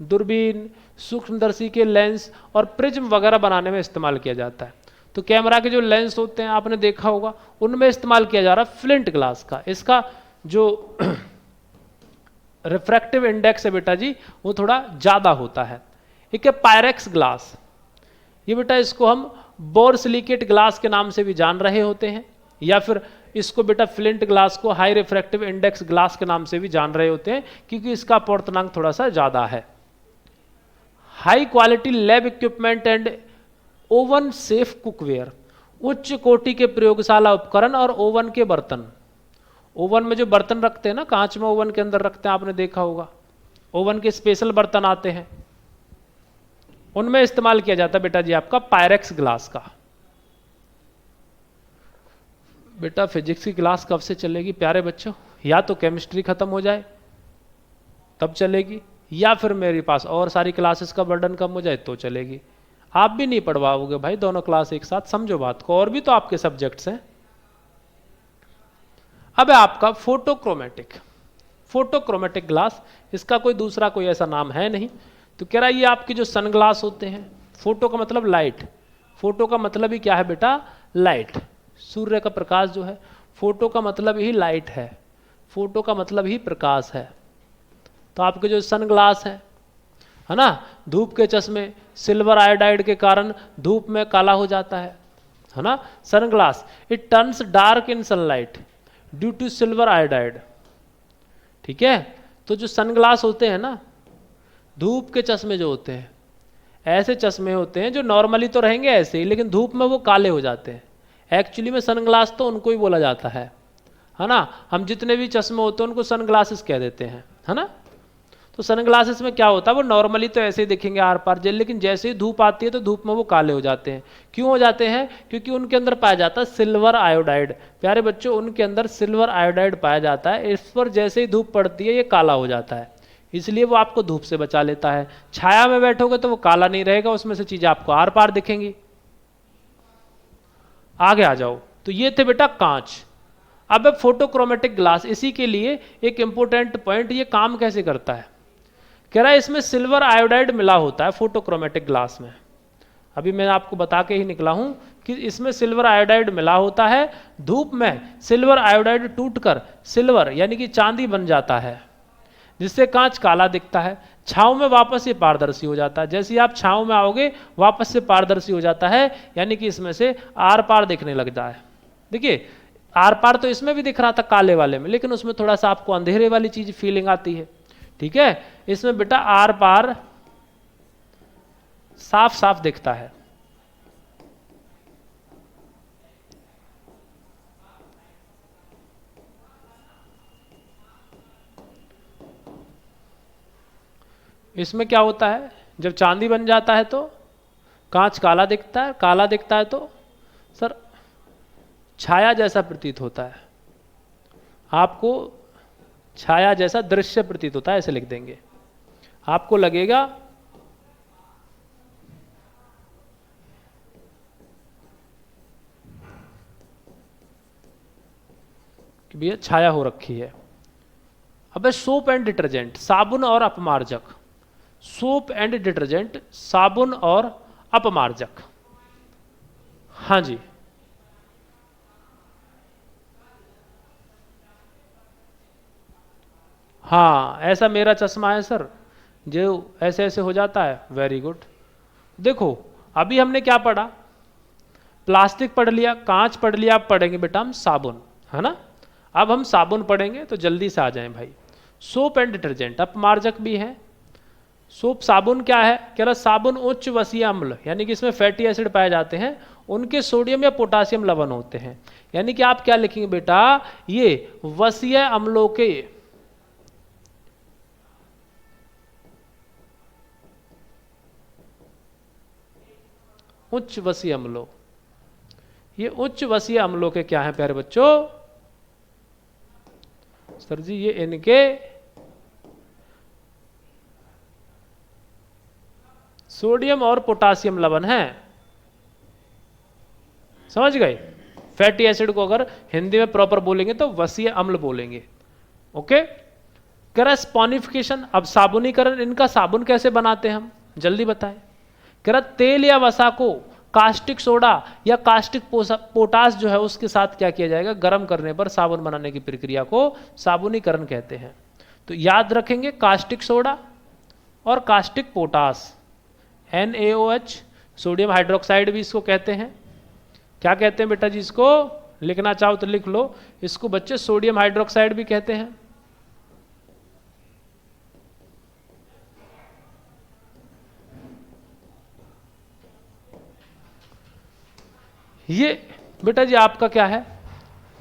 दूरबीन, सूक्ष्मदर्शी के लेंस और प्रिज्म वगैरह बनाने में इस्तेमाल किया जाता है। तो कैमरा के जो लेंस होते हैं आपने देखा होगा, उनमें इस्तेमाल किया जा रहा है फ्लिंट ग्लास का। इसका जो रिफ्रैक्टिव इंडेक्स है बेटा जी वो थोड़ा ज्यादा होता है। एक है पायरेक्स ग्लास, ये बेटा इसको हम बोरसिलिकेट ग्लास के नाम से भी जान रहे होते हैं, या फिर इसको बेटा फ्लिंट ग्लास को हाई रिफ्रैक्टिव इंडेक्स ग्लास के नाम से भी जान रहे होते हैं क्योंकि इसका अपवर्तनांक थोड़ा सा ज्यादा है। High quality lab equipment and oven safe cookware, उच्च कोटि के प्रयोगशाला उपकरण और ओवन के बर्तन। ओवन में जो बर्तन रखते हैं ना, कांच में ओवन के अंदर रखते हैं, आपने देखा होगा, ओवन के स्पेशल बर्तन आते हैं, उनमें इस्तेमाल किया जाता है बेटा जी आपका पायरेक्स ग्लास का। बेटा फिजिक्स की क्लास कब से चलेगी प्यारे बच्चों? या तो केमिस्ट्री खत्म हो जाए तब चलेगी, या फिर मेरे पास और सारी क्लासेस का बर्डन कम हो जाए तो चलेगी। आप भी नहीं पढ़वाओगे भाई दोनों क्लास एक साथ, समझो बात को, और भी तो आपके सब्जेक्ट्स हैं। अब है आपका फोटोक्रोमेटिक। फोटोक्रोमेटिक ग्लास, इसका कोई दूसरा कोई ऐसा नाम है नहीं। तो कह रहा है ये आपके जो सनग्लास होते हैं, फोटो का मतलब लाइट, फोटो का मतलब ही क्या है बेटा? लाइट, सूर्य का प्रकाश जो है, फोटो का मतलब ही लाइट है, फोटो का मतलब ही प्रकाश है। तो आपके जो सनग्लास है ना, धूप के चश्मे सिल्वर आयोडाइड के कारण धूप में काला हो जाता है ना। Sunglass it turns dark in sunlight due to silver iodide. ठीक है, तो जो सनग्लास होते हैं ना, धूप के चश्मे जो होते हैं, ऐसे चश्मे होते हैं जो नॉर्मली तो रहेंगे ऐसे ही, लेकिन धूप में वो काले हो जाते हैं। एक्चुअली में सनग्लास तो उनको ही बोला जाता है है ना। हम जितने भी चश्मे होते हैं उनको सन ग्लासेस कह देते हैं, है ना। तो सन ग्लासेस में क्या होता है, वो नॉर्मली तो ऐसे ही दिखेंगे आर पार जेल, लेकिन जैसे ही धूप आती है तो धूप में वो काले हो जाते हैं। क्यों हो जाते हैं? क्योंकि उनके अंदर पाया जाता है सिल्वर आयोडाइड। प्यारे बच्चों, उनके अंदर सिल्वर आयोडाइड पाया जाता है, इस पर जैसे ही धूप पड़ती है ये काला हो जाता है, इसलिए वो आपको धूप से बचा लेता है। छाया में बैठोगे तो वो काला नहीं रहेगा, उसमें से चीजें आपको आर पार दिखेंगी। आगे आ जाओ। तो ये थे बेटा कांच। अब फोटोक्रोमेटिक ग्लास, इसी के लिए एक इंपॉर्टेंट पॉइंट, ये काम कैसे करता है। कह रहा है इसमें सिल्वर आयोडाइड मिला होता है फोटोक्रोमेटिक ग्लास में। अभी मैं आपको बता के ही निकला हूं कि इसमें सिल्वर आयोडाइड मिला होता है। धूप में सिल्वर आयोडाइड टूटकर सिल्वर यानी कि चांदी बन जाता है, जिससे कांच काला दिखता है। छांव में वापस ये पारदर्शी हो जाता है, जैसे ही आप छांव में आओगे वापस से पारदर्शी हो जाता है, यानी कि इसमें से आर पार दिखने लगता है। देखिए आर पार तो इसमें भी दिख रहा था काले वाले में, लेकिन उसमें थोड़ा सा आपको अंधेरे वाली चीज फीलिंग आती है, ठीक है। इसमें बेटा आर पार साफ साफ दिखता है। इसमें क्या होता है, जब चांदी बन जाता है तो कांच काला दिखता है, काला दिखता है तो सर छाया जैसा प्रतीत होता है, आपको छाया जैसा दृश्य प्रतीत होता है, ऐसे लिख देंगे। आपको लगेगा कि भैया छाया हो रखी है। अब सोप एंड डिटर्जेंट, साबुन और अपमार्जक। सोप एंड डिटर्जेंट, साबुन और अपमार्जक। हाँ जी, हाँ ऐसा मेरा चश्मा है सर, जो ऐसे ऐसे हो जाता है। Very good. देखो अभी हमने क्या पढ़ा, प्लास्टिक पढ़ लिया, कांच पढ़ लिया, अब पढ़ेंगे बेटा हम साबुन, है ना। अब हम साबुन पढ़ेंगे तो जल्दी से आ जाएं भाई। सोप एंड डिटर्जेंट, अपमार्जक भी है। सोप साबुन क्या है, कह रहा साबुन उच्च वसीय अम्ल, यानी कि इसमें फैटी एसिड पाए जाते हैं, उनके सोडियम या पोटासियम लवण होते हैं। यानी कि आप क्या लिखेंगे बेटा, ये वसीय अम्लों के उच्च वसीय अम्लों, ये उच्च वसीय अम्लों के क्या है प्यारे बच्चों, सर जी ये इनके सोडियम और पोटासियम लवण है। समझ गए। फैटी एसिड को अगर हिंदी में प्रॉपर बोलेंगे तो वसीय अम्ल बोलेंगे। ओके। स्पॉनिफिकेशन, अब साबुनीकरण, इनका साबुन कैसे बनाते हैं हम, जल्दी बताएं। तेल या वसा को कास्टिक सोडा या कास्टिक पोटास जो है उसके साथ क्या किया जाएगा, गर्म करने पर साबुन बनाने की प्रक्रिया को साबुनीकरण कहते हैं। तो याद रखेंगे कास्टिक सोडा और caustic potash, NaOH, sodium hydroxide भी इसको कहते हैं। क्या कहते हैं बेटा जी, इसको लिखना चाहो तो लिख लो, इसको बच्चे सोडियम हाइड्रोक्साइड भी कहते हैं। ये बेटा जी आपका क्या है,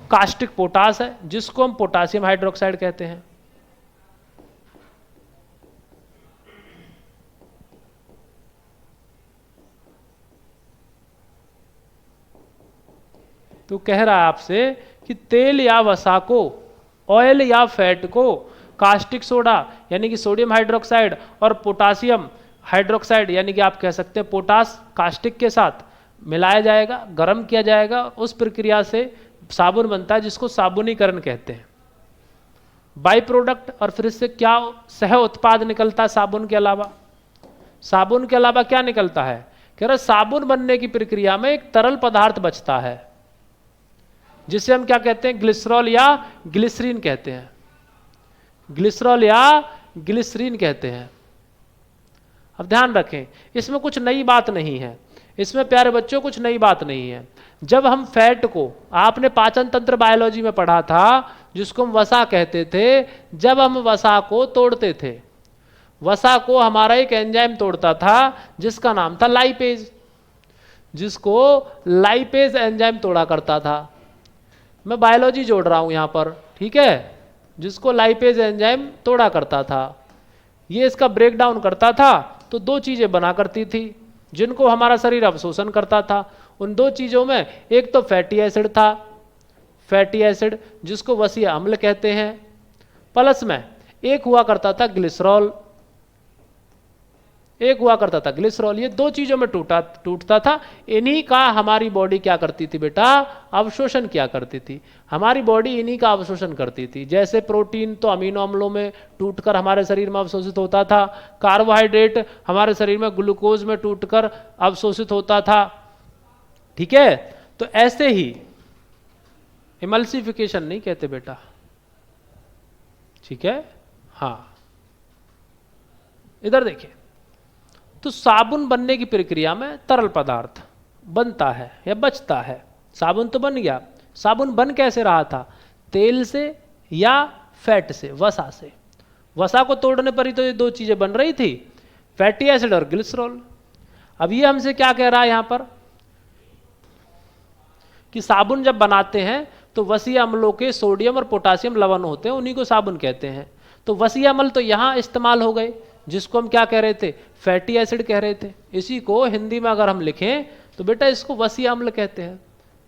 कास्टिक पोटास है, जिसको हम पोटासियम हाइड्रोक्साइड कहते हैं। तो कह रहा है आपसे कि तेल या वसा को, ऑयल या फैट को कास्टिक सोडा यानी कि सोडियम हाइड्रोक्साइड और पोटासियम हाइड्रोक्साइड यानी कि आप कह सकते हैं पोटास कास्टिक के साथ मिलाया जाएगा, गर्म किया जाएगा, उस प्रक्रिया से साबुन बनता है जिसको साबुनीकरण कहते हैं। बाई प्रोडक्ट, और फिर इससे क्या सह उत्पाद निकलता है साबुन के अलावा, साबुन के अलावा क्या निकलता है, कह रहा साबुन बनने की प्रक्रिया में एक तरल पदार्थ बचता है जिसे हम क्या कहते हैं, ग्लिसरॉल या ग्लिसरीन कहते हैं, ग्लिसरॉल या ग्लिसरीन कहते हैं। अब ध्यान रखें इसमें कुछ नई बात नहीं है, इसमें प्यारे बच्चों कुछ नई बात नहीं है। जब हम फैट को, आपने पाचन तंत्र बायोलॉजी में पढ़ा था जिसको हम वसा कहते थे, जब हम वसा को तोड़ते थे, वसा को हमारा एक एंजाइम तोड़ता था जिसका नाम था लाइपेज, जिसको लाइपेज एंजाइम तोड़ा करता था। मैं बायोलॉजी जोड़ रहा हूं यहां पर, ठीक है, जिसको लाइपेज एंजाइम तोड़ा करता था, ये इसका ब्रेक डाउन करता था तो दो चीजें बना करती थी जिनको हमारा शरीर अवशोषण करता था। उन दो चीजों में एक तो फैटी एसिड था, फैटी एसिड जिसको वसीय अम्ल कहते हैं, प्लस में एक हुआ करता था ग्लिसरॉल, एक हुआ करता था ग्लिसरॉल। ये दो चीजों में टूटता था। इन्हीं का हमारी बॉडी क्या करती थी बेटा, अवशोषण किया करती थी। हमारी बॉडी इन्हीं का अवशोषण करती थी। जैसे प्रोटीन तो अमीनो अम्लों में टूटकर हमारे शरीर में अवशोषित होता था, कार्बोहाइड्रेट हमारे शरीर में ग्लूकोज में टूटकर अवशोषित होता था, ठीक है। तो ऐसे ही इमल्सिफिकेशन नहीं कहते बेटा, ठीक है। हाँ, इधर देखिए, तो साबुन बनने की प्रक्रिया में तरल पदार्थ बनता है या बचता है। साबुन तो बन गया, साबुन बन कैसे रहा था, तेल से या फैट से, वसा से। वसा को तोड़ने पर ही तो ये दो चीजें बन रही थी, फैटी एसिड और ग्लिसरॉल। अब ये हमसे क्या कह रहा है यहां पर कि साबुन जब बनाते हैं तो वसीय अम्लों के सोडियम और पोटासियम लवण होते हैं, उन्हीं को साबुन कहते हैं। तो वसीय अम्ल तो यहां इस्तेमाल हो गए, जिसको हम क्या कह रहे थे, फैटी एसिड कह रहे थे। इसी को हिंदी में अगर हम लिखें तो बेटा इसको वसीय अम्ल कहते हैं।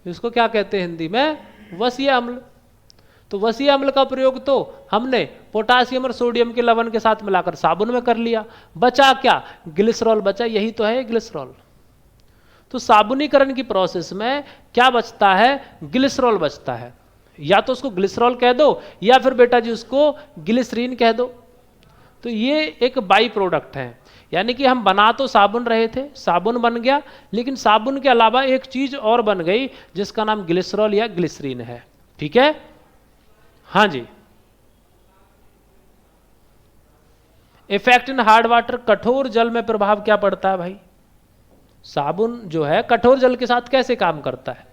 इसको क्या कहते हैं हिंदी में, वसीय अम्ल। तो वसीय अम्ल का प्रयोग तो हमने पोटासियम और सोडियम के लवण के साथ मिलाकर साबुन में कर लिया। बचा क्या, ग्लिसरॉल बचा, यही तो है ग्लिसरॉल। तो साबुनीकरण की प्रोसेस में क्या बचता है, ग्लिसरॉल बचता है। या तो उसको ग्लिसरॉल कह दो या फिर बेटा जी उसको ग्लिसरीन कह दो। तो ये एक बाई प्रोडक्ट है, यानी कि हम बना तो साबुन रहे थे, साबुन बन गया, लेकिन साबुन के अलावा एक चीज और बन गई जिसका नाम ग्लिसरॉल या ग्लिसरीन है, ठीक है। हाँ जी, इफेक्ट इन हार्ड वाटर, कठोर जल में प्रभाव क्या पड़ता है भाई। साबुन जो है कठोर जल के साथ कैसे काम करता है,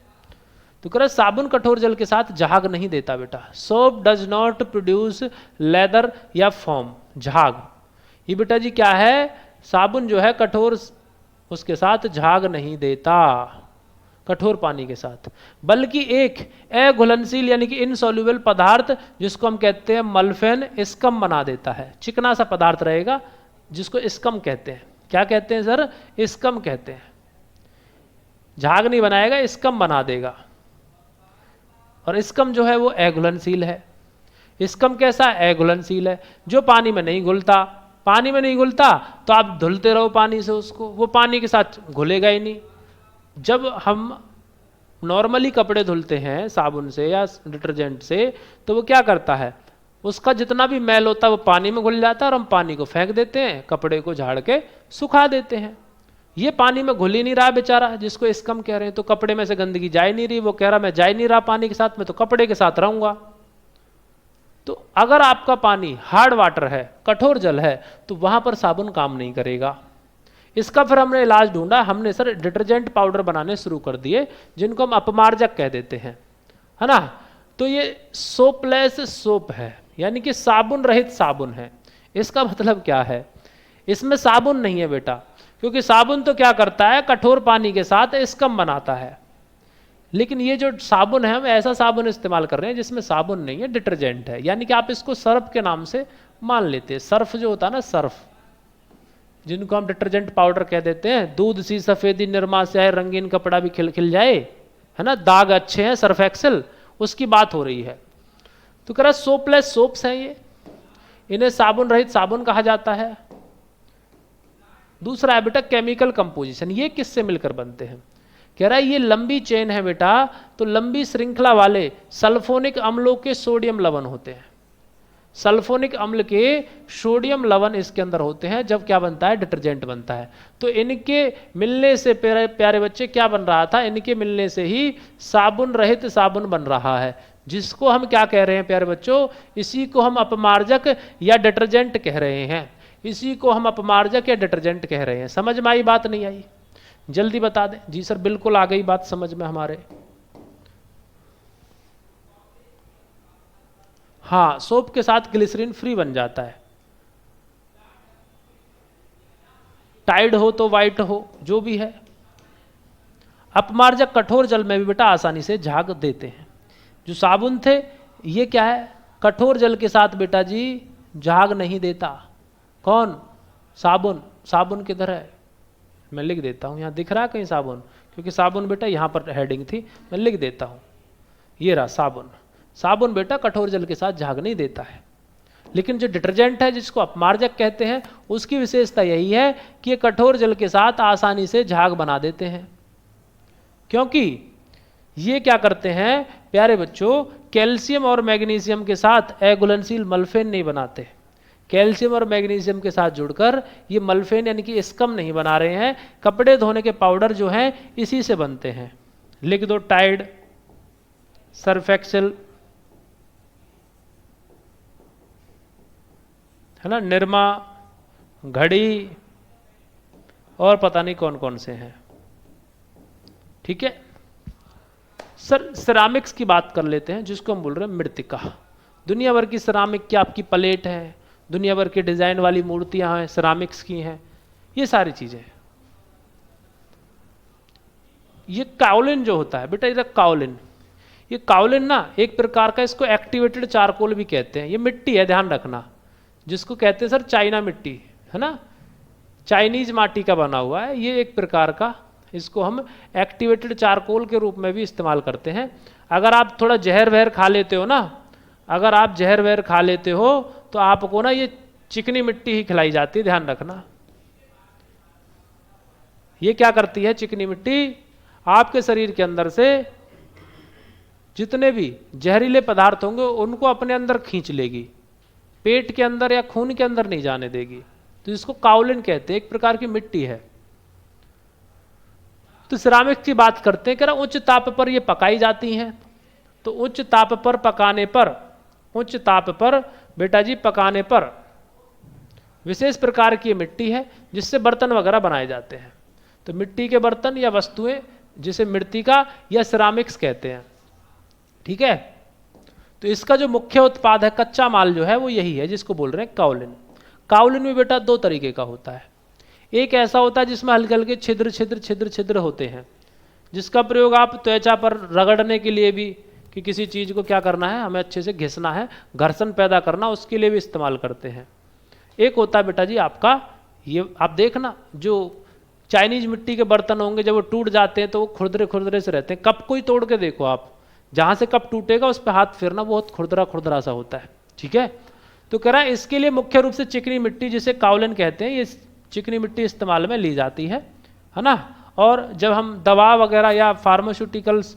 तो कह रहा साबुन कठोर जल के साथ झाग नहीं देता बेटा। Soap does not produce leather या फोम, झाग। ये बेटा जी क्या है, साबुन जो है कठोर उसके साथ झाग नहीं देता, कठोर पानी के साथ, बल्कि एक अघुलनशील यानी कि इनसॉल्युबल पदार्थ जिसको हम कहते हैं मल्फेन, स्कम बना देता है। चिकना सा पदार्थ रहेगा जिसको स्कम कहते हैं। क्या कहते हैं सर, स्कम कहते हैं। झाग नहीं बनाएगा, स्कम बना देगा। और स्कम जो है वो अघुलनशील है। स्कम कैसा, अघुलनशील है, जो पानी में नहीं घुलता। पानी में नहीं घुलता तो आप धुलते रहो पानी से उसको, वो पानी के साथ घुलेगा ही नहीं। जब हम नॉर्मली कपड़े धुलते हैं साबुन से या डिटर्जेंट से, तो वो क्या करता है, उसका जितना भी मैल होता है वो पानी में घुल जाता है और हम पानी को फेंक देते हैं, कपड़े को झाड़ के सुखा देते हैं। ये पानी में घुल ही नहीं रहा बेचारा, जिसको स्कम कह रहे हैं। तो कपड़े में से गंदगी जा ही नहीं रही, वो कह रहा मैं जा ही नहीं रहा पानी के साथ, मैं तो कपड़े के साथ रहूंगा। तो अगर आपका पानी हार्ड वाटर है, कठोर जल है, तो वहां पर साबुन काम नहीं करेगा। इसका फिर हमने इलाज ढूंढा, हमने सर डिटर्जेंट पाउडर बनाने शुरू कर दिए जिनको हम अपमार्जक कह देते हैं, है ना। तो ये सोपलेस सोप है, यानी कि साबुन रहित साबुन है। इसका मतलब क्या है, इसमें साबुन नहीं है बेटा, क्योंकि साबुन तो क्या करता है, कठोर पानी के साथ स्कम बनाता है। लेकिन ये जो साबुन है, हम ऐसा साबुन इस्तेमाल कर रहे हैं जिसमें साबुन नहीं है, डिटर्जेंट है। यानी कि आप इसको सर्फ के नाम से मान लेते हैं। सर्फ जो होता है ना, सर्फ जिनको हम डिटर्जेंट पाउडर कह देते हैं। दूध सी सफेदी निरमा से आए, रंगीन कपड़ा भी खिल खिल जाए, है ना, दाग अच्छे हैं, सर्फ एक्सेल, उसकी बात हो रही है। तो कह रहा सोपलेस सोप्स हैं ये, इन्हें साबुन रहित साबुन कहा जाता है। दूसरा है बेटा केमिकल कंपोजिशन, ये किससे मिलकर बनते हैं। कह रहा है ये लंबी चेन है बेटा, तो लंबी श्रृंखला वाले सल्फोनिक अम्लों के सोडियम लवण होते हैं। सल्फोनिक अम्ल के सोडियम लवण इसके अंदर होते हैं, जब क्या बनता है, डिटर्जेंट बनता है। तो इनके मिलने से प्यारे बच्चे क्या बन रहा था, इनके मिलने से ही साबुन रहित साबुन बन रहा है, जिसको हम क्या कह रहे हैं प्यारे बच्चों, इसी को हम अपमार्जक या डिटर्जेंट कह रहे हैं। इसी को हम अपमार्जक या डिटर्जेंट कह रहे हैं। समझ में आई बात, नहीं आई, जल्दी बता दें। जी सर बिल्कुल आ गई बात समझ में हमारे। हाँ, सोप के साथ ग्लिसरीन फ्री बन जाता है, टाइड हो तो वाइट हो, जो भी है। अपमार्जक कठोर जल में भी बेटा आसानी से झाग देते हैं। जो साबुन थे ये क्या है, कठोर जल के साथ बेटा जी झाग नहीं देता। कौन? साबुन। साबुन किधर है? मैं लिख देता हूँ, यहाँ दिख रहा है कहीं साबुन? क्योंकि साबुन बेटा यहाँ पर हेडिंग थी, मैं लिख देता हूँ, ये रहा साबुन। साबुन बेटा कठोर जल के साथ झाग नहीं देता है। लेकिन जो डिटर्जेंट है जिसको अपमार्जक कहते हैं, उसकी विशेषता यही है कि ये कठोर जल के साथ आसानी से झाग बना देते हैं। क्योंकि ये क्या करते हैं प्यारे बच्चों, कैल्शियम और मैग्नीशियम के साथ अघुलनशील मल्फेन नहीं बनाते। कैल्शियम और मैग्नीशियम के साथ जुड़कर ये मल्फेन यानी कि स्कम नहीं बना रहे हैं। कपड़े धोने के पाउडर जो हैं इसी से बनते हैं। लिख दो टाइड, सर्फ एक्सेल, है ना, निरमा, घड़ी और पता नहीं कौन कौन से हैं। ठीक है सर, सिरामिक्स की बात कर लेते हैं जिसको हम बोल रहे हैं मृत्तिका। दुनिया भर की सिरामिक की आपकी प्लेट है, दुनिया भर की डिजाइन वाली मूर्तियां हैं सिरामिक्स की हैं, ये सारी चीजें। ये काओलिन जो होता है बेटा, इधर काओलिन, ये काओलिन ना एक प्रकार का, इसको एक्टिवेटेड चारकोल भी कहते हैं। ये मिट्टी है, ध्यान रखना, जिसको कहते हैं सर चाइना मिट्टी, है ना, चाइनीज माटी का बना हुआ है ये एक प्रकार का। इसको हम एक्टिवेटेड चारकोल के रूप में भी इस्तेमाल करते हैं। अगर आप थोड़ा जहर वहर खा लेते हो ना, अगर आप जहर वहर खा लेते हो तो आपको ना ये चिकनी मिट्टी ही खिलाई जाती है, ध्यान रखना। ये क्या करती है चिकनी मिट्टी, आपके शरीर के अंदर से जितने भी जहरीले पदार्थ होंगे उनको अपने अंदर खींच लेगी, पेट के अंदर या खून के अंदर नहीं जाने देगी। तो इसको काओलिन कहते हैं, एक प्रकार की मिट्टी है। तो सिरामिक की बात करते हैं, कह रहा उच्च ताप पर ये पकाई जाती हैं। तो उच्च ताप पर पकाने पर, उच्च ताप पर बेटा जी पकाने पर विशेष प्रकार की मिट्टी है जिससे बर्तन वगैरह बनाए जाते हैं। तो मिट्टी के बर्तन या वस्तुएं जिसे मृत्तिका या सिरामिक्स कहते हैं। ठीक है, तो इसका जो मुख्य उत्पाद है, कच्चा माल जो है वो यही है जिसको बोल रहे हैं काओलिन। काओलिन में बेटा दो तरीके का होता है। एक ऐसा होता है जिसमें हल्के हल्के छिद्र छिद्र छिद्र छिद्र होते हैं, जिसका प्रयोग आप त्वचा पर रगड़ने के लिए भी, कि किसी चीज़ को क्या करना है, हमें अच्छे से घिसना है, घर्षण पैदा करना, उसके लिए भी इस्तेमाल करते हैं। एक होता है बेटा जी आपका, ये आप देखना जो चाइनीज मिट्टी के बर्तन होंगे जब वो टूट जाते हैं तो वो खुरदरे खुरदरे से रहते हैं। कप को ही तोड़ के देखो आप, जहाँ से कप टूटेगा उस पर हाथ फेरना, बहुत खुरदरा खुरदरा सा होता है। ठीक है, तो कह रहा है इसके लिए मुख्य रूप से चिकनी मिट्टी जिसे काओलिन कहते हैं, ये चिकनी मिट्टी इस्तेमाल में ली जाती है ना। और जब हम दवा वगैरह या फार्मास्यूटिकल्स,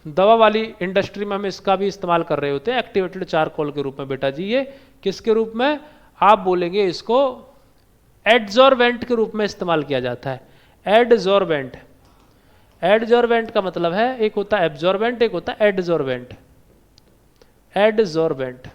दवा वाली इंडस्ट्री में हम इसका भी इस्तेमाल कर रहे होते हैं एक्टिवेटेड चारकोल के रूप में। बेटा जी ये किसके रूप में, आप बोलेंगे इसको एडजॉर्बेंट के रूप में इस्तेमाल किया जाता है। एडजॉर्बेंट, एडजॉर्बेंट का मतलब है, एक होता है एब्जॉर्बेंट, एक होता है एडजॉर्बेंट। एडजॉर्बेंट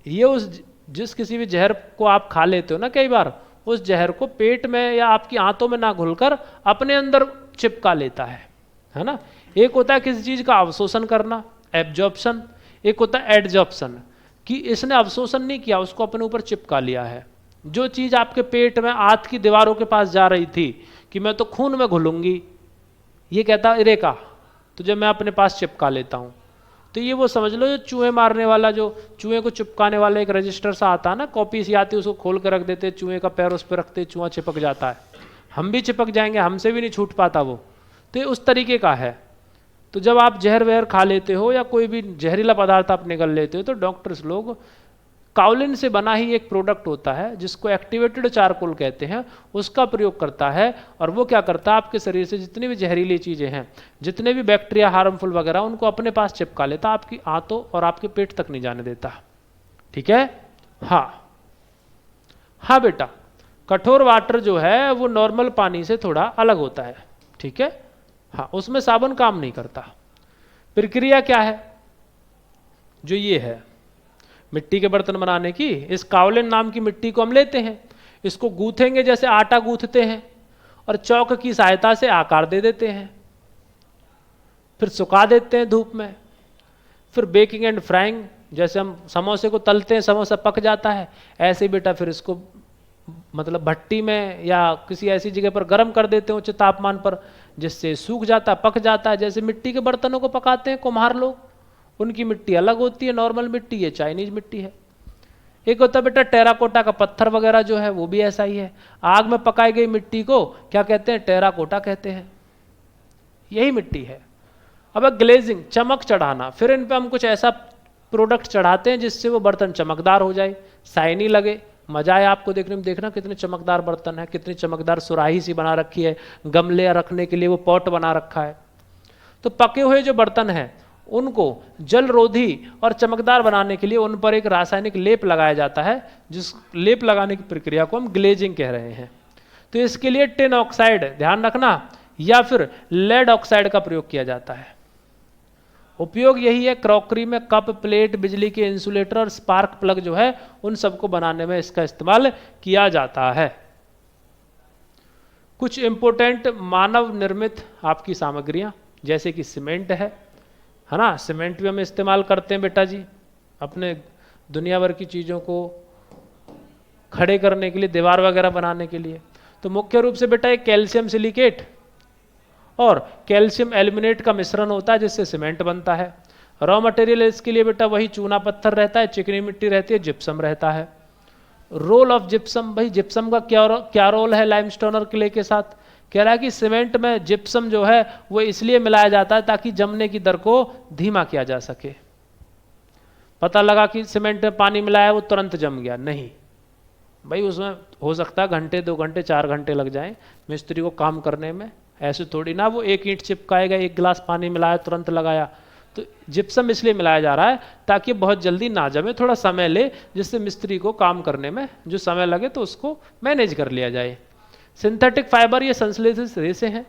ये उस जिस किसी भी जहर को आप खा लेते हो ना कई बार, उस जहर को पेट में या आपकी आंतों में ना घुलकर अपने अंदर चिपका लेता है ना। एक होता है किसी चीज का अवशोषण करना, एब्जॉर्प्शन। एक होता है एडजॉर्प्शन, कि इसने अवशोषण नहीं किया, उसको अपने ऊपर चिपका लिया है। जो चीज आपके पेट में आंत की दीवारों के पास जा रही थी कि मैं तो खून में घुलूंगी, ये कहता है रेखा तुझे मैं अपने पास चिपका लेता हूं। तो ये वो समझ लो जो चूहे मारने वाला, जो चूहे को चिपकाने वाला एक रजिस्टर सा आता है ना, कॉपी सी आती है, उसको खोल कर रख देते, चूहे का पैर उस पर रखते, चूहा चिपक जाता है। हम भी चिपक जाएंगे, हमसे भी नहीं छूट पाता वो। तो ये उस तरीके का है। तो जब आप जहर वहर खा लेते हो या कोई भी जहरीला पदार्थ आप निगल लेते हो तो डॉक्टर्स लोग काओलिन से बना ही एक प्रोडक्ट होता है जिसको एक्टिवेटेड चारकोल कहते हैं, उसका प्रयोग करता है। और वो क्या करता है, आपके शरीर से जितनी भी जहरीली चीज़ें हैं, जितने भी बैक्टीरिया हार्मफुल वगैरह, उनको अपने पास चिपका लेता, आपकी आंतों और आपके पेट तक नहीं जाने देता। ठीक है, हाँ हाँ बेटा, कठोर वाटर जो है वो नॉर्मल पानी से थोड़ा अलग होता है। ठीक है, हाँ, उसमें साबुन काम नहीं करता। प्रक्रिया क्या है, जो ये है मिट्टी के बर्तन बनाने की, इस काओलिन नाम की मिट्टी को हम लेते हैं, इसको गूंथेंगे जैसे आटा गूंथते हैं, और चौक की सहायता से आकार दे देते हैं, फिर सुखा देते हैं धूप में, फिर बेकिंग एंड फ्राइंग, जैसे हम समोसे को तलते हैं, समोसा पक जाता है, ऐसे ही बेटा फिर इसको मतलब भट्टी में या किसी ऐसी जगह पर गर्म कर देते हैं उच्च तापमान पर, जिससे सूख जाता, पक जाता है। जैसे मिट्टी के बर्तनों को पकाते हैं कुम्हार लोग, उनकी मिट्टी अलग होती है, नॉर्मल मिट्टी, ये चाइनीज मिट्टी है। एक होता है बेटा टेराकोटा का पत्थर वगैरह जो है, वो भी ऐसा ही है। आग में पकाई गई मिट्टी को क्या कहते हैं? टेराकोटा कहते हैं, यही मिट्टी है। अब ग्लेजिंग, चमक चढ़ाना, फिर इन पे हम कुछ ऐसा प्रोडक्ट चढ़ाते हैं जिससे वो बर्तन चमकदार हो जाए, शाइनी लगे, मजा आए आपको देखने में। देखना कितने चमकदार बर्तन है, कितनी चमकदार सुराही सी बना रखी है, गमले रखने के लिए वो पॉट बना रखा है। तो पके हुए जो बर्तन हैं उनको जल रोधी और चमकदार बनाने के लिए उन पर एक रासायनिक लेप लगाया जाता है, जिस लेप लगाने की प्रक्रिया को हम ग्लेजिंग कह रहे हैं। तो इसके लिए टिन ऑक्साइड, ध्यान रखना, या फिर लेड ऑक्साइड का प्रयोग किया जाता है। उपयोग यही है, क्रॉकरी में कप, प्लेट, बिजली के इंसुलेटर और स्पार्क प्लग जो है उन सबको बनाने में इसका इस्तेमाल किया जाता है। कुछ इंपोर्टेंट मानव निर्मित आपकी सामग्रियां, जैसे कि सीमेंट है ना, सीमेंट भी हम इस्तेमाल करते हैं बेटा जी अपने दुनिया भर की चीज़ों को खड़े करने के लिए, दीवार वगैरह बनाने के लिए। तो मुख्य रूप से बेटा एक कैल्शियम सिलिकेट और कैल्शियम एल्यूमिनेट का मिश्रण होता है जिससे सीमेंट बनता है। रॉ मटेरियल इसके लिए बेटा वही चूना पत्थर रहता है, चिकनी मिट्टी रहती है, जिप्सम रहता है। रोल ऑफ जिप्सम, भाई जिप्सम का क्या रोल है लाइमस्टोन और क्ले के साथ? कह रहा है कि सीमेंट में जिप्सम जो है वो इसलिए मिलाया जाता है ताकि जमने की दर को धीमा किया जा सके। पता लगा कि सीमेंट में पानी मिलाया वो तुरंत जम गया, नहीं भाई, उसमें हो सकता है घंटे, 2 घंटे, 4 घंटे लग जाएं मिस्त्री को काम करने में। ऐसे थोड़ी ना वो एक ईंट चिपकाएगा, एक गिलास पानी मिलाया तुरंत लगाया। तो जिप्सम इसलिए मिलाया जा रहा है ताकि बहुत जल्दी ना जमे, थोड़ा समय ले, जिससे मिस्त्री को काम करने में जो समय लगे तो उसको मैनेज कर लिया जाए। सिंथेटिक फाइबर ये संश्लेषित रेशे हैं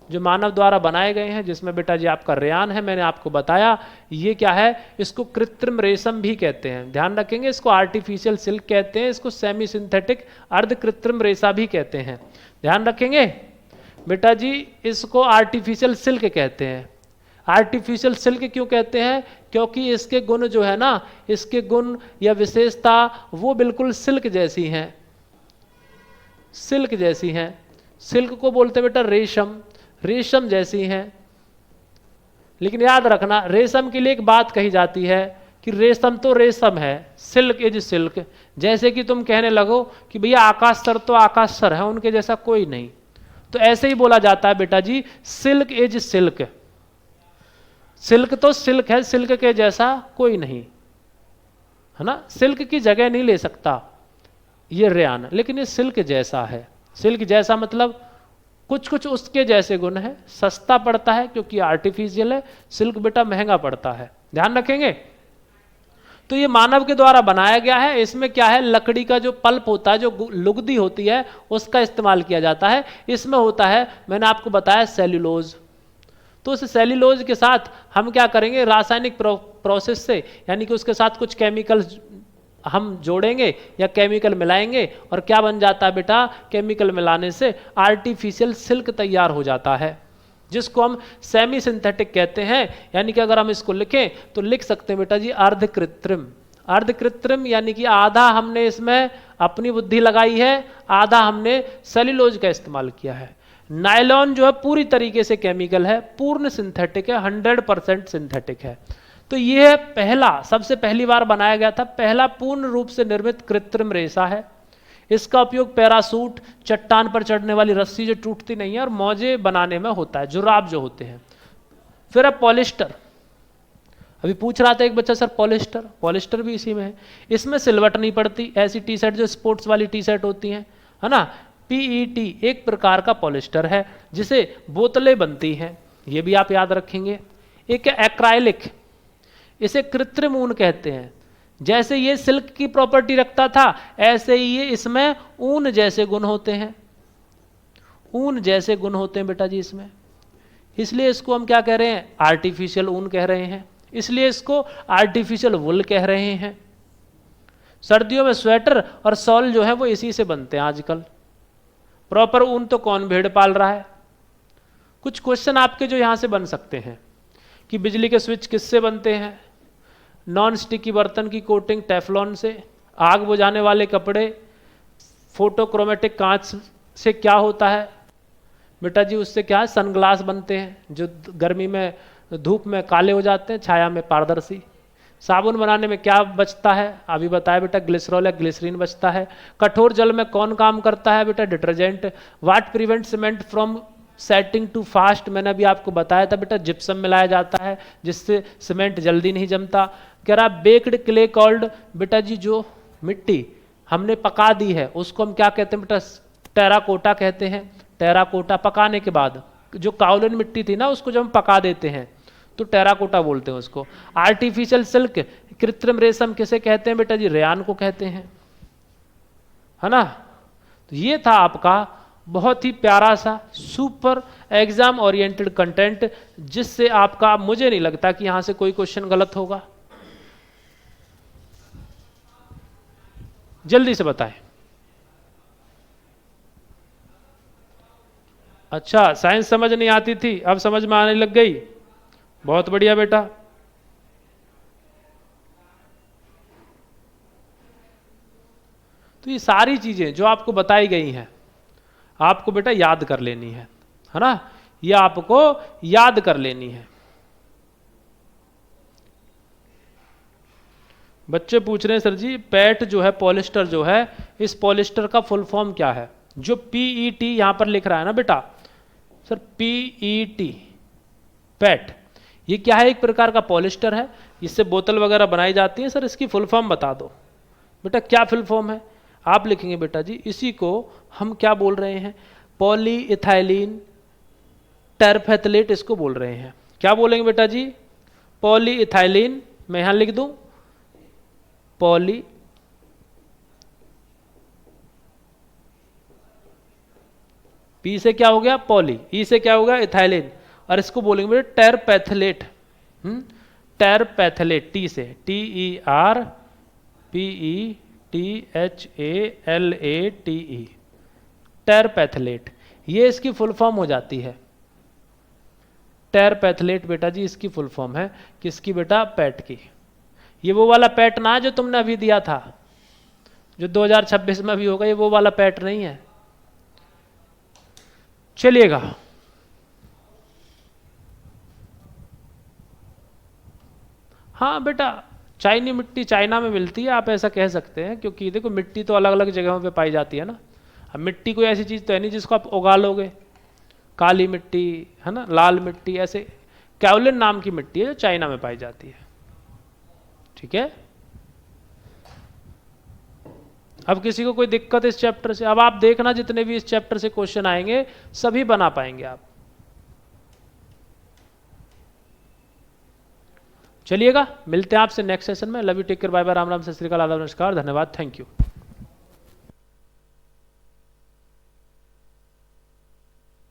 जो मानव द्वारा बनाए गए हैं, जिसमें बेटा जी आपका रेयान है, मैंने आपको बताया। ये क्या है? इसको कृत्रिम रेशम भी कहते हैं, ध्यान रखेंगे। इसको आर्टिफिशियल सिल्क कहते हैं, इसको सेमी सिंथेटिक अर्ध कृत्रिम रेशा भी कहते हैं, ध्यान रखेंगे बेटा जी। इसको आर्टिफिशियल सिल्क कहते हैं। आर्टिफिशियल सिल्क क्यों कहते हैं? क्योंकि इसके गुण जो है ना, इसके गुण या विशेषता वो बिल्कुल सिल्क जैसी हैं, सिल्क जैसी हैं। सिल्क को बोलते हैं बेटा रेशम, रेशम जैसी हैं। लेकिन याद रखना, रेशम के लिए एक बात कही जाती है कि रेशम तो रेशम है, सिल्क इज सिल्क। जैसे कि तुम कहने लगो कि भैया आकाश सर तो आकाश सर है, उनके जैसा कोई नहीं। तो ऐसे ही बोला जाता है बेटा जी, सिल्क इज सिल्क। सिल्क तो सिल्क है, सिल्क के जैसा कोई नहीं, है ना। सिल्क की जगह नहीं ले सकता ये रेयान, लेकिन ये सिल्क जैसा है। सिल्क जैसा मतलब कुछ कुछ उसके जैसे गुण है। सस्ता पड़ता है क्योंकि आर्टिफिशियल है, सिल्क बेटा महंगा पड़ता है, ध्यान रखेंगे। तो ये मानव के द्वारा बनाया गया है। इसमें क्या है? लकड़ी का जो पल्प होता है, जो लुगदी होती है, उसका इस्तेमाल किया जाता है। इसमें होता है, मैंने आपको बताया, सेल्यूलोज। तो उस सेल्यूलोज के साथ हम क्या करेंगे? रासायनिक प्रोसेस से, यानी कि उसके साथ कुछ केमिकल्स हम जोड़ेंगे या केमिकल मिलाएंगे, और क्या बन जाता है बेटा? केमिकल मिलाने से आर्टिफिशियल सिल्क तैयार हो जाता है, जिसको हम सेमी सिंथेटिक कहते हैं। यानी कि अगर हम इसको लिखें तो लिख सकते हैं बेटा जी अर्ध कृत्रिम। अर्ध कृत्रिम यानी कि आधा हमने इसमें अपनी बुद्धि लगाई है, आधा हमने सेल्यूलोज का इस्तेमाल किया है। नायलॉन जो है पूरी तरीके से केमिकल है, पूर्ण सिंथेटिक है, 100% सिंथेटिक है। तो यह पहला, सबसे पहली बार बनाया गया था, पहला पूर्ण रूप से निर्मित कृत्रिम रेशा है। इसका उपयोग पैरासूट, चट्टान पर चढ़ने वाली रस्सी जो टूटती नहीं है, और मौजे बनाने में होता है, जुराब जो होते हैं। फिर अब पॉलिस्टर, अभी पूछ रहा था एक बच्चा, सर पॉलिस्टर, पॉलिस्टर भी इसी में है। इसमें सिलवट नहीं पड़ती, ऐसी टी शर्ट जो स्पोर्ट्स वाली टी शर्ट होती हैं, है ना। पीईटी एक प्रकार का पॉलिस्टर है जिसे बोतलें बनती हैं, ये भी आप याद रखेंगे। एक है एक्राइलिक, इसे कृत्रिम ऊन कहते हैं। जैसे ये सिल्क की प्रॉपर्टी रखता था, ऐसे ही ये इसमें ऊन जैसे गुण होते हैं, ऊन जैसे गुण होते हैं बेटा जी इसमें। इसलिए इसको हम क्या कह रहे हैं? आर्टिफिशियल ऊन कह रहे हैं, इसलिए इसको आर्टिफिशियल वुल कह रहे हैं। सर्दियों में स्वेटर और शॉल जो है वो इसी से बनते हैं आजकल। प्रॉपर ऊन तो कौन भेड़ पाल रहा है? कुछ क्वेश्चन आपके जो यहां से बन सकते हैं कि बिजली के स्विच किससे बनते हैं? नॉन स्टिकी बर्तन की कोटिंग टेफलॉन से, आग बुझाने वाले कपड़े फोटोक्रोमेटिक कांच से क्या होता है? बेटा जी उससे क्या है, सनग्लास बनते हैं जो गर्मी में धूप में काले हो जाते हैं, छाया में पारदर्शी। साबुन बनाने में क्या बचता है, अभी बताया बेटा, ग्लिसरॉल या ग्लिसरीन बचता है। कठोर जल में कौन काम करता है बेटा, detergent. What prevent cement from setting too fast, मैंने अभी आपको बताया था बेटा, जिप्सम मिलाया जाता है जिससे सीमेंट जल्दी नहीं जमता। कह रहा बेक्ड क्ले कॉल्ड, बेटा जी जो मिट्टी हमने पका दी है उसको हम क्या कहते हैं बेटा, टेराकोटा कहते हैं। टेराकोटा पकाने के बाद जो काउलिन मिट्टी थी ना उसको जब हम पका देते हैं तो टेराकोटा बोलते हैं उसको। आर्टिफिशियल सिल्क, कृत्रिम रेशम किसे कहते हैं बेटा जी, रेयान को कहते हैं, है ना। तो ये था आपका बहुत ही प्यारा सा सुपर एग्जाम ओरिएंटेड कंटेंट, जिससे आपका मुझे नहीं लगता कि यहां से कोई क्वेश्चन गलत होगा। जल्दी से बताएं। अच्छा, साइंस समझ नहीं आती थी, अब समझ में आने लग गई, बहुत बढ़िया बेटा। तो ये सारी चीजें जो आपको बताई गई हैं आपको बेटा याद कर लेनी है ना, ये आपको याद कर लेनी है। बच्चे पूछ रहे हैं सर जी पैट जो है, पॉलिस्टर जो है, इस पॉलिस्टर का फुल फॉर्म क्या है। जो पीईटी यहां पर लिख रहा है ना बेटा सर, पीईटी पैट, ये क्या है, एक प्रकार का पॉलिस्टर है, इससे बोतल वगैरह बनाई जाती है। सर इसकी फुल फॉर्म बता दो बेटा, क्या फुल फॉर्म है। आप लिखेंगे बेटा जी इसी को हम क्या बोल रहे हैं, पॉली इथाइलिन टेरफेथलेट इसको बोल रहे हैं। क्या बोलेंगे बेटा जी, पॉली इथाइलिन, मैं यहां लिख दूं पॉली पी से क्या हो गया पॉली, ई से क्या होगा इथाइलिन, और इसको बोलेंगे बेटा टेरपैथलेट। टेरपैथलेट, टी से TERPETHALATE, टेरपैथलेट, ये इसकी फुल फॉर्म हो जाती है। टेरपैथलेट बेटा जी इसकी फुल फॉर्म है किसकी बेटा, पैट की। ये वो वाला पैट ना जो तुमने अभी दिया था जो 2026 में भी होगा, ये वो वाला पैट नहीं है। चलिएगा, हाँ बेटा चाइनी मिट्टी चाइना में मिलती है, आप ऐसा कह सकते हैं, क्योंकि देखो मिट्टी तो अलग अलग जगहों पे पाई जाती है ना। अब मिट्टी कोई ऐसी चीज़ तो है नहीं जिसको आप उगा लोगे, काली मिट्टी है ना, लाल मिट्टी, ऐसे कैवलिन नाम की मिट्टी है जो चाइना में पाई जाती है। ठीक है, अब किसी को कोई दिक्कत इस चैप्टर से, अब आप देखना जितने भी इस चैप्टर से क्वेश्चन आएंगे सभी बना पाएंगे आप। चलिएगा, मिलते हैं आपसे नेक्स्ट सेशन में। Love you, take care, bye bye, Ram Ram, Sat Shri अकाल, आदाब, नमस्कार, धन्यवाद, थैंक यू।